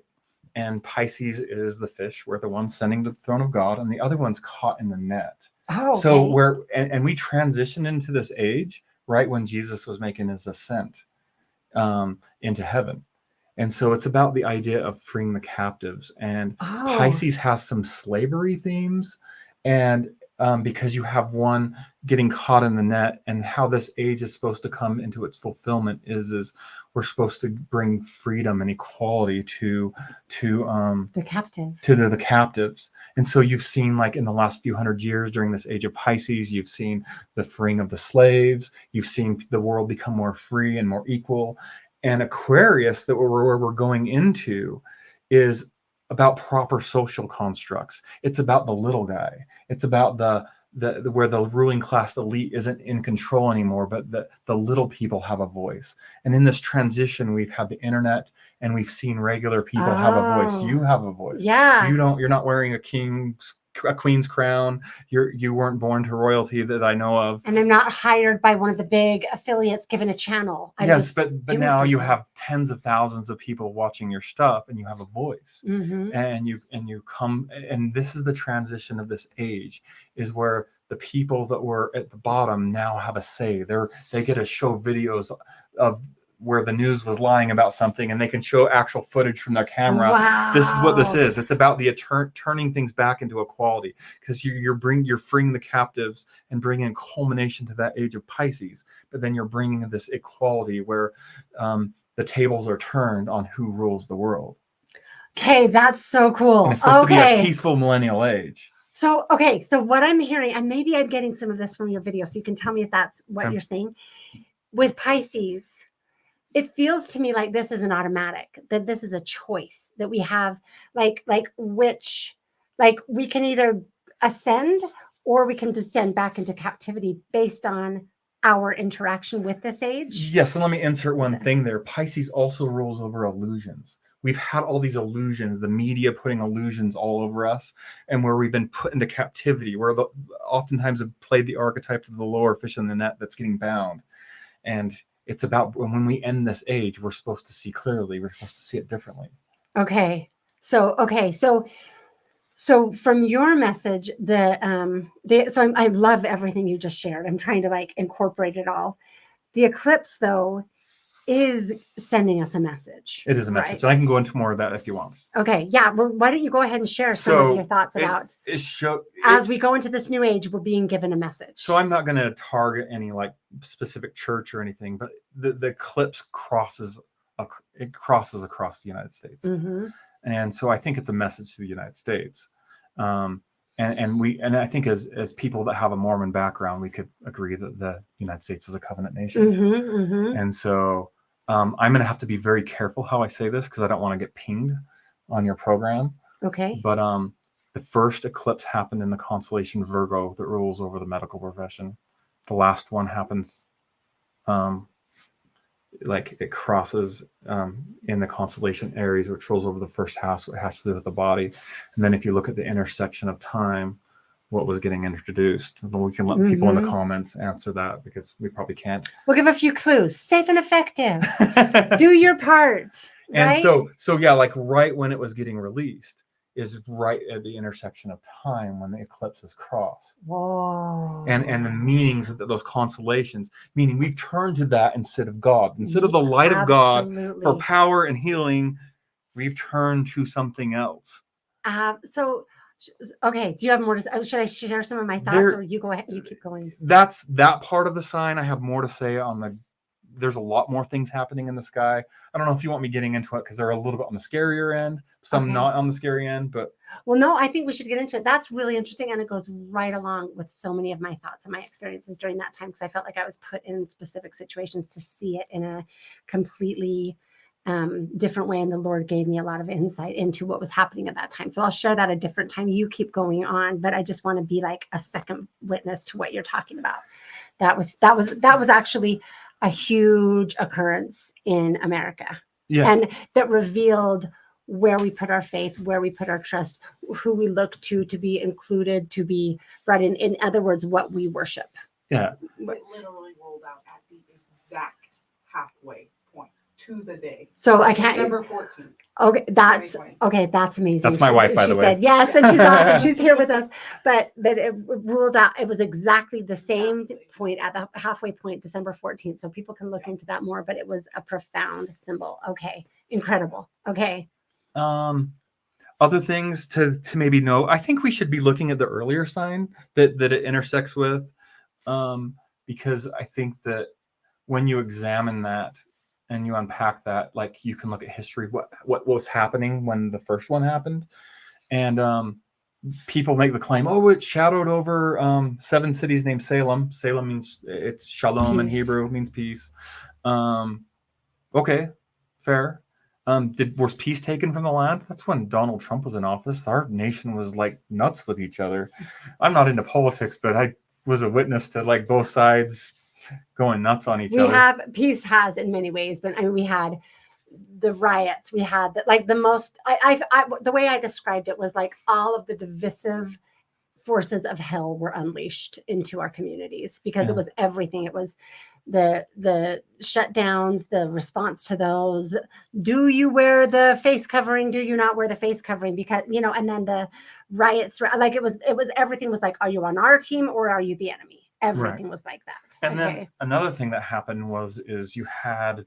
And Pisces is the fish. We're the one sending to the throne of God, and the other one's caught in the net. Oh, okay. So we transitioned into this age right when Jesus was making his ascent into heaven. And so it's about the idea of freeing the captives. And Pisces has some slavery themes. And because you have one getting caught in the net, and how this age is supposed to come into its fulfillment is we're supposed to bring freedom and equality to the captive, to the captives. And so you've seen, like in the last few hundred years during this age of Pisces, you've seen the freeing of the slaves. You've seen the world become more free and more equal. And Aquarius, that where we're going into, is about proper social constructs. It's about the little guy. It's about the where the ruling class elite isn't in control anymore, but the little people have a voice. And in this transition, we've had the internet, and we've seen regular people have a voice. You have a voice. Yeah. You're not wearing a queen's crown. You weren't born to royalty that I know of. And I'm not hired by one of the big affiliates given a channel. Yes, but now you have tens of thousands of people watching your stuff, and you have a voice. And you come, and this is the transition of this age, is where the people that were at the bottom now have a say. They get to show videos of where the news was lying about something, and they can show actual footage from their camera. Wow. This is what this is. It's about the turning things back into equality, because you're freeing the captives and bringing culmination to that age of Pisces. But then you're bringing this equality where the tables are turned on who rules the world. Okay, that's so cool. And it's supposed to be a peaceful millennial age. So what I'm hearing, and maybe I'm getting some of this from your video, so you can tell me if that's what you're saying. With Pisces, it feels to me like this is an automatic, that this is a choice that we have, like we can either ascend or we can descend back into captivity based on our interaction with this age. Yes, and let me insert one thing there. Pisces also rules over illusions. We've had all these illusions, the media putting illusions all over us, and where we've been put into captivity, where oftentimes have played the archetype of the lower fish in the net that's getting bound. And it's about when we end this age, we're supposed to see clearly. We're supposed to see it differently. So So from your message, I love everything you just shared. I'm trying to like incorporate it all. The eclipse, though, is sending us a message. It is a message, right? and I can go into more of that if you want. Okay, yeah. Well, why don't you go ahead and share some of your thoughts about as we go into this new age, we're being given a message. So I'm not going to target any like specific church or anything, but the eclipse crosses across the United States. Mm-hmm. And so I think it's a message to the United States. And I think as people that have a Mormon background, we could agree that the United States is a covenant nation. Mm-hmm, mm-hmm. And so I'm going to have to be very careful how I say this because I don't want to get pinged on your program. Okay. But the first eclipse happened in the constellation Virgo that rules over the medical profession. The last one happens like it crosses in the constellation Aries, which rolls over the first house, so it has to do with the body. And then if you look at the intersection of time, what was getting introduced, we can let people in the comments answer that because we probably can't. We'll give a few clues. Safe and effective. Do your part. And right? so yeah, like right when it was getting released is right at the intersection of time when the eclipses cross. Whoa. And the meanings of those constellations, meaning we've turned to that instead of God. Instead of the light of God for power and healing, we've turned to something else. Okay, do you have more to should I share some of my thoughts or you go ahead, you keep going? That's that part of the sign. I have more to say on there's a lot more things happening in the sky. I don't know if you want me getting into it because they're a little bit on the scarier end, some not on the scary end, but. Well, no, I think we should get into it. That's really interesting. And it goes right along with so many of my thoughts and my experiences during that time because I felt like I was put in specific situations to see it in a completely different way. And the Lord gave me a lot of insight into what was happening at that time. So I'll share that a different time. You keep going on, but I just want to be like a second witness to what you're talking about. That was actually a huge occurrence in America. Yeah. And that revealed where we put our faith, where we put our trust, who we look to be included, to be brought in. In other words, what we worship. Yeah. It literally rolled out at the exact halfway point to the day. So I can't. December 14th. Okay, that's amazing. That's my wife, by the way. She said yes, and she's awesome. She's here with us. But that it ruled out. It was exactly the same point at the halfway point, December 14th. So people can look into that more. But it was a profound symbol. Okay, incredible. Okay. Other things to maybe know. I think we should be looking at the earlier sign that it intersects with, because I think that when you examine that and you unpack that, like you can look at history, what was happening when the first one happened, and people make the claim, oh, it's shadowed over 7 cities named Salem. Salem means it's shalom in Hebrew, means peace. Okay, fair. Was peace taken from the land? That's when Donald Trump was in office. Our nation was like nuts with each other. I'm not into politics, but I was a witness to like both sides going nuts on each other. Peace has in many ways, but I mean, we had the riots. We had the most. The way I described it was like all of the divisive forces of hell were unleashed into our communities because it was everything. It was the shutdowns, the response to those. Do you wear the face covering? Do you not wear the face covering? Because, and then the riots, like it was everything was like, are you on our team or are you the enemy? Everything was like that. And then another thing that happened is you had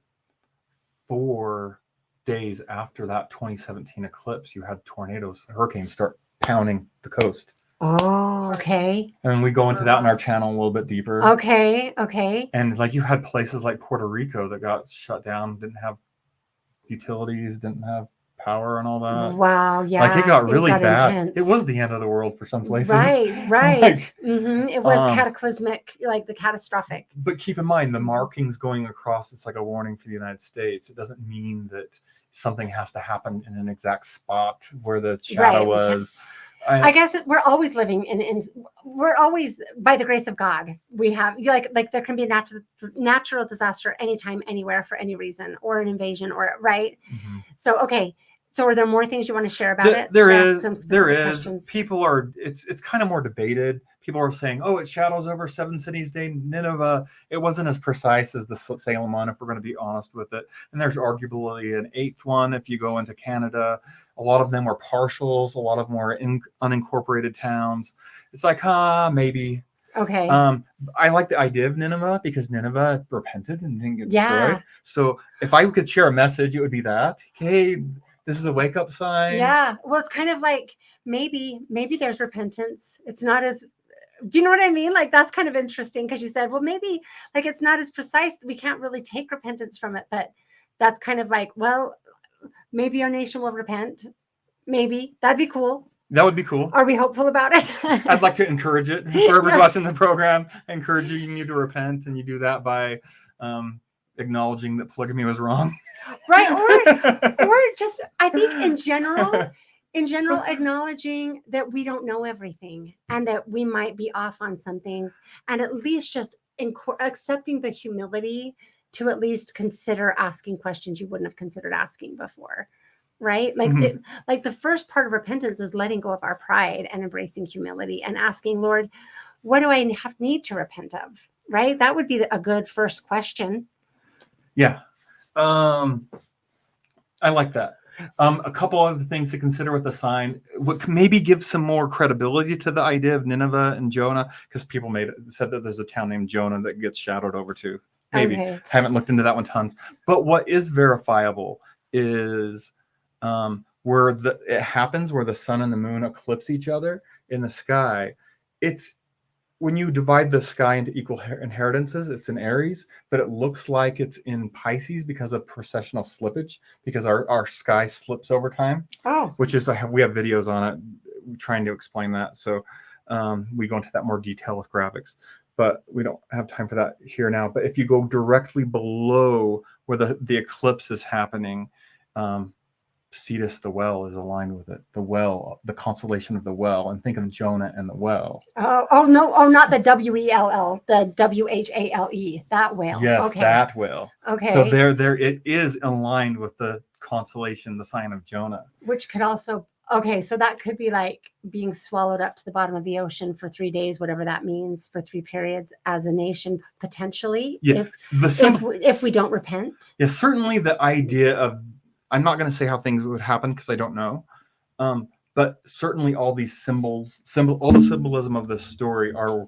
4 days after that 2017 eclipse, you had tornadoes, hurricanes start pounding the coast. Oh, okay. And we go into that in our channel a little bit deeper. Okay. And like you had places like Puerto Rico that got shut down, didn't have utilities, didn't have power and all that. Wow, yeah. Like it got really bad. Intense. It was the end of the world for some places. Right. Like, it was cataclysmic, like the catastrophic. But keep in mind, the markings going across, it's like a warning for the United States. It doesn't mean that something has to happen in an exact spot where the shadow was. I guess we're always living we're always, by the grace of God, we have like there can be a natural disaster anytime, anywhere, for any reason, or an invasion, or right. Mm-hmm. So, okay. So are there more things you want to share about it? There is. People are, it's kind of more debated. people are saying, oh, it shadows over 7 cities day Nineveh. It wasn't as precise as the Salem one, if we're going to be honest with it. And there's arguably an 8th one if you go into Canada. A lot of them were partials. A lot of them were unincorporated towns. It's like, maybe. Okay. I like the idea of Nineveh because Nineveh repented and didn't get Yeah. destroyed. So if I could share a message, it would be that, hey, this is a wake up sign. Yeah. Well, it's kind of like maybe there's repentance. It's not as, do you know what I mean? Like, that's kind of interesting because you said, well, maybe like it's not as precise. We can't really take repentance from it, but that's kind of like, well, maybe our nation will repent. Maybe that'd be cool. That would be cool. Are we hopeful about it? I'd like to encourage it. Whoever's watching the program, encouraging you to repent, and you do that by acknowledging that polygamy was wrong. Right. Or just, I think in general, acknowledging that we don't know everything and that we might be off on some things, and at least just accepting the humility to at least consider asking questions you wouldn't have considered asking before. Right? Like, like the first part of repentance is letting go of our pride and embracing humility and asking, Lord, what do I need to repent of? Right? That would be a good first question. Yeah. I like that. A couple other things to consider with the sign. What maybe give some more credibility to the idea of Nineveh and Jonah, because people said that there's a town named Jonah that gets shadowed over to. Maybe. Okay. Haven't looked into that one tons. But what is verifiable is where it happens where the sun and the moon eclipse each other in the sky. It's when you divide the sky into equal inheritances, it's in Aries, but it looks like it's in Pisces because of precessional slippage, because our sky slips over time. Oh, Which is, we have videos on it trying to explain that. So we go into that more detail with graphics, but we don't have time for that here now. But if you go directly below where the eclipse is happening, Cetus, the well, is aligned with it. The well, the constellation of the well, and think of Jonah and the well. Oh no! Oh, not the WELL, the WHALE. That whale. Yes, Okay. that well. Okay. So there, it is aligned with the constellation, the sign of Jonah. Which could also, okay, so that could be like being swallowed up to the bottom of the ocean for 3 days, whatever that means, for 3 periods as a nation potentially. Yeah. If we don't repent. Yeah, certainly the idea of, I'm not going to say how things would happen because I don't know. But certainly all these all the symbolism of this story are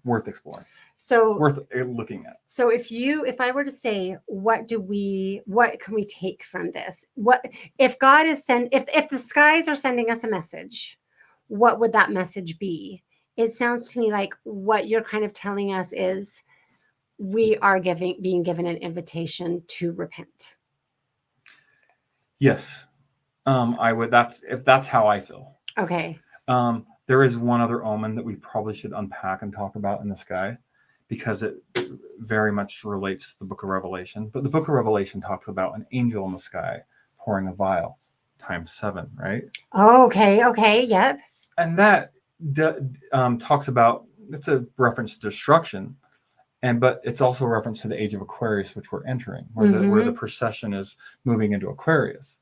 worth exploring. So worth looking at. So if I were to say, what can we take from this? What if God is if the skies are sending us a message, what would that message be? It sounds to me like what you're kind of telling us is we are being given an invitation to repent. Yes. I would, that's how I feel. Okay. There is one other omen that we probably should unpack and talk about in the sky, because it very much relates to the book of Revelation. But the book of Revelation talks about an angel in the sky pouring a vial times 7, right? Oh, okay, yep. And that talks about, it's a reference to destruction, but it's also a reference to the age of Aquarius, which we're entering, where the procession is moving into Aquarius.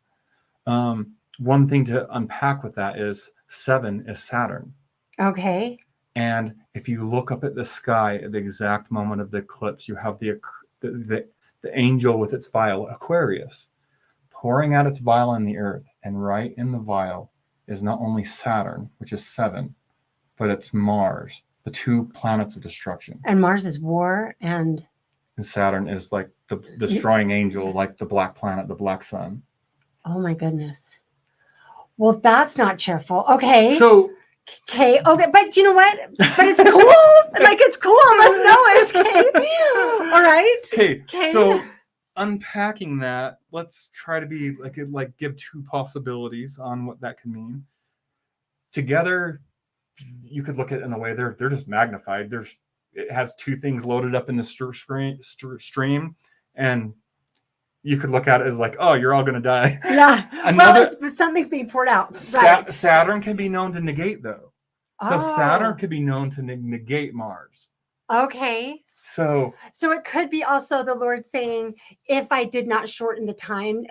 One thing to unpack with that is 7 is Saturn. Okay. And if you look up at the sky at the exact moment of the eclipse, you have the angel with its vial, Aquarius, pouring out its vial in the earth. And right in the vial is not only Saturn, which is 7, but it's Mars, the 2 planets of destruction. And Mars is war, and Saturn is like the destroying angel, like the black planet, the black sun. Oh my goodness. Well, that's not cheerful. Okay. So okay, but you know what? But it's cool. Like, it's cool. Let's know it. Okay. All right. Okay. So unpacking that, let's try to be like give 2 possibilities on what that can mean. Together, you could look at it in a way they're just magnified. It has 2 things loaded up in the stream, and you could look at it as like, oh, you're all going to die. Yeah. Something's being poured out. Right. Saturn can be known to negate, though. So Oh. Saturn could be known to negate Mars. Okay. So So it could be also the Lord saying, if I did not shorten the time,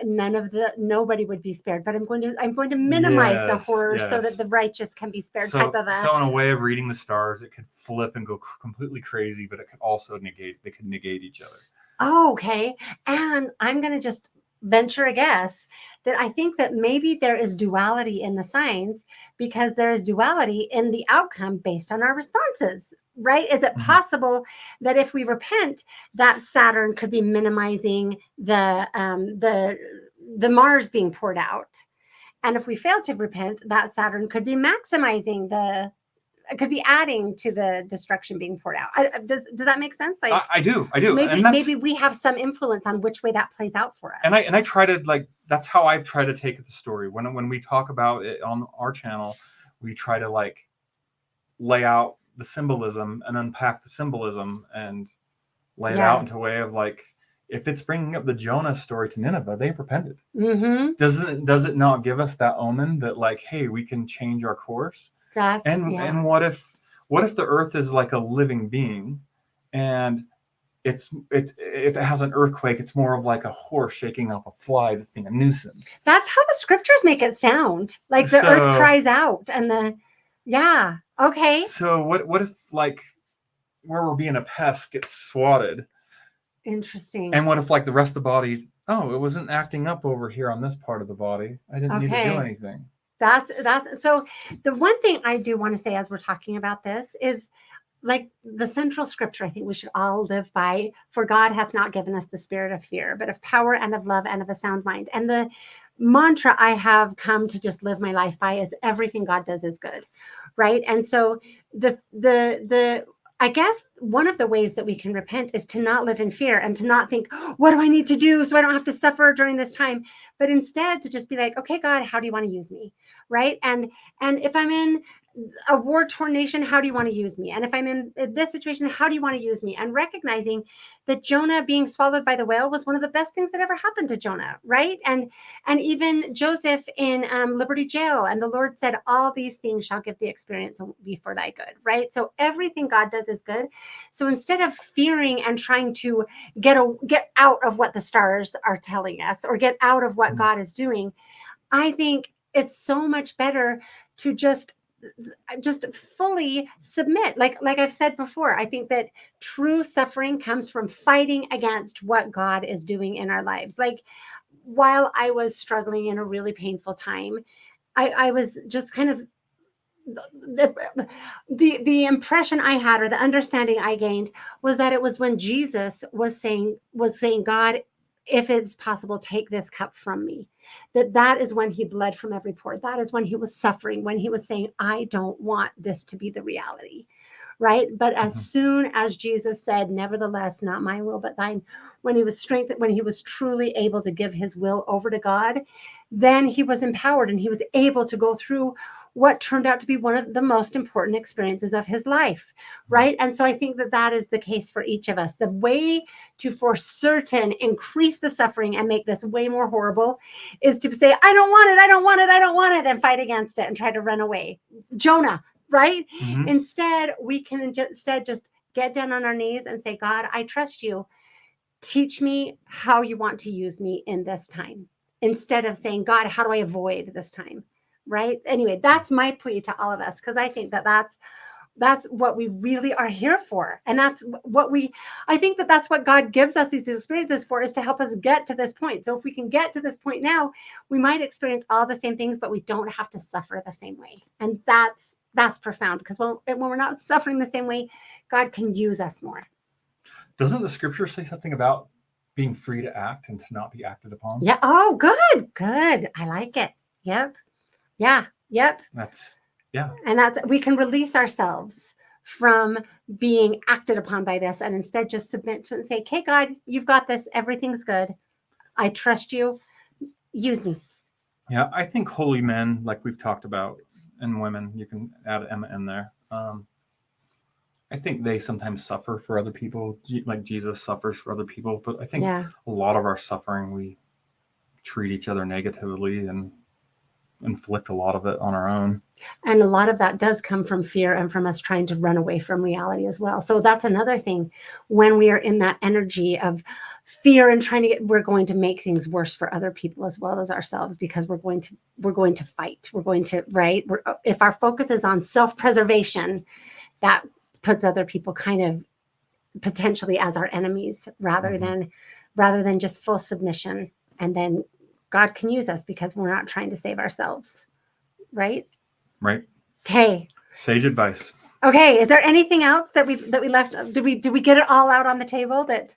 nobody would be spared. But I'm going to minimize the yes, horror so that yes. the righteous can be spared, type of a. So in a way of reading the stars, it could flip and go completely crazy, but it could also negate. They could negate each other. Oh, okay. And I'm going to just venture a guess that I think that maybe there is duality in the signs because there is duality in the outcome based on our responses, right? Is it Mhm. possible that if we repent, that Saturn could be minimizing the Mars being poured out? And if we fail to repent, that Saturn could be maximizing could be adding to the destruction being poured out. Does that make sense? Like I do, maybe we have some influence on which way that plays out for us. And I try to, like, that's how I've tried to take the story. When we talk about it on our channel, we try to like lay out the symbolism and unpack the symbolism and lay it Yeah. out into a way of like, if it's bringing up the Jonah story to Nineveh, they've repented. Mm-hmm. Does it not give us that omen that like, hey, we can change our course? And what if the earth is like a living being, and if it has an earthquake, it's more of like a horse shaking off a fly that's being a nuisance. That's how the scriptures make it sound. Like the earth cries out and okay. So what if like where we're being a pest gets swatted? Interesting. And what if like the rest of the body, oh, it wasn't acting up over here on this part of the body. I didn't need to do anything. That's so the one thing I do want to say as we're talking about this is like the central scripture I think we should all live by, for God hath not given us the spirit of fear, but of power and of love and of a sound mind. And the mantra I have come to just live my life by is everything God does is good. Right. And so the I guess one of the ways that we can repent is to not live in fear and to not think, what do I need to do so I don't have to suffer during this time? But instead to just be like, okay, God, how do you want to use me? Right. And if I'm in a war-torn nation, how do you want to use me? And if I'm in this situation, how do you want to use me? And recognizing that Jonah being swallowed by the whale was one of the best things that ever happened to Jonah, right? And even Joseph in Liberty Jail, and the Lord said, all these things shall give the experience and be for thy good, right? So everything God does is good. So instead of fearing and trying to get out of what the stars are telling us or get out of what God is doing, I think it's so much better to just fully submit. Like I've said before, I think that true suffering comes from fighting against what God is doing in our lives. Like while I was struggling in a really painful time, I was just kind of the impression I had, or the understanding I gained, was that it was when Jesus was saying, God, if it's possible, take this cup from me. That is when he bled from every pore. That is when he was suffering, when he was saying, I don't want this to be the reality. Right. But as soon as Jesus said, nevertheless, not my will, but thine, when he was strengthened, when he was truly able to give his will over to God, then he was empowered and he was able to go through what turned out to be one of the most important experiences of his life. Right. And so I think that is the case for each of us. The way to for certain increase the suffering and make this way more horrible is to say, I don't want it, I don't want it, I don't want it, and fight against it and try to run away. Jonah, right? Mm-hmm. Instead, we can just get down on our knees and say, God, I trust you. Teach me how you want to use me in this time. Instead of saying, God, how do I avoid this time? Right? Anyway, that's my plea to all of us, because I think that's what we really are here for. And that's what I think that's what God gives us these experiences for, is to help us get to this point. So if we can get to this point now, we might experience all the same things, but we don't have to suffer the same way. And that's profound, because when we're not suffering the same way, God can use us more. Doesn't the scripture say something about being free to act and to not be acted upon? Yeah. Oh, good. I like it. Yep. Yeah. Yep. And we can release ourselves from being acted upon by this, and instead just submit to it and say, okay, God, you've got this. Everything's good. I trust you. Use me. Yeah. I think holy men, like we've talked about, and women, you can add Emma in there. I think they sometimes suffer for other people, like Jesus suffers for other people. But I think a lot of our suffering, we treat each other negatively, and inflict a lot of it on our own. And a lot of that does come from fear and from us trying to run away from reality as well. So that's another thing. When we are in that energy of fear and trying to get, we're going to make things worse for other people as well as ourselves, because we're going to fight. We're going to, right? If our focus is on self-preservation, that puts other people kind of potentially as our enemies rather than just full submission. And then God can use us because we're not trying to save ourselves. Right? Right. Okay. Sage advice. Okay. Is there anything else that we left? Did we get it all out on the table? That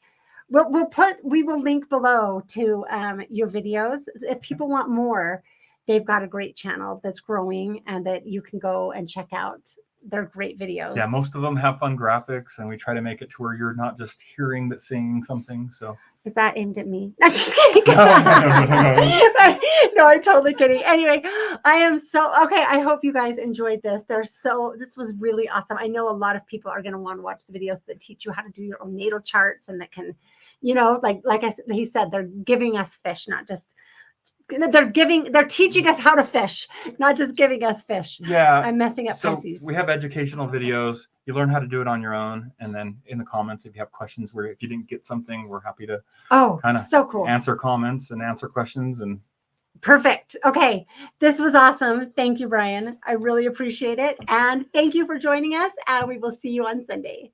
we will link below to your videos. If people want more, they've got a great channel that's growing and that you can go and check out. They're great videos. Yeah, most of them have fun graphics, and we try to make it to where you're not just hearing but seeing something. So is that aimed at me? I'm just kidding. No. No, I'm totally kidding. Anyway, I am okay. I hope you guys enjoyed this. This was really awesome. I know a lot of people are going to want to watch the videos that teach you how to do your own natal charts, and that can, he said, they're giving us fish, not just, they're teaching us how to fish, not just giving us fish. Yeah. I'm messing up So Pisces. we have educational videos. You learn how to do it on your own. And then in the comments, if you have questions where if you didn't get something, we're happy to so cool. answer comments and answer questions. And perfect. Okay. This was awesome. Thank you, Brian. I really appreciate it. And thank you for joining us. And we will see you on Sunday.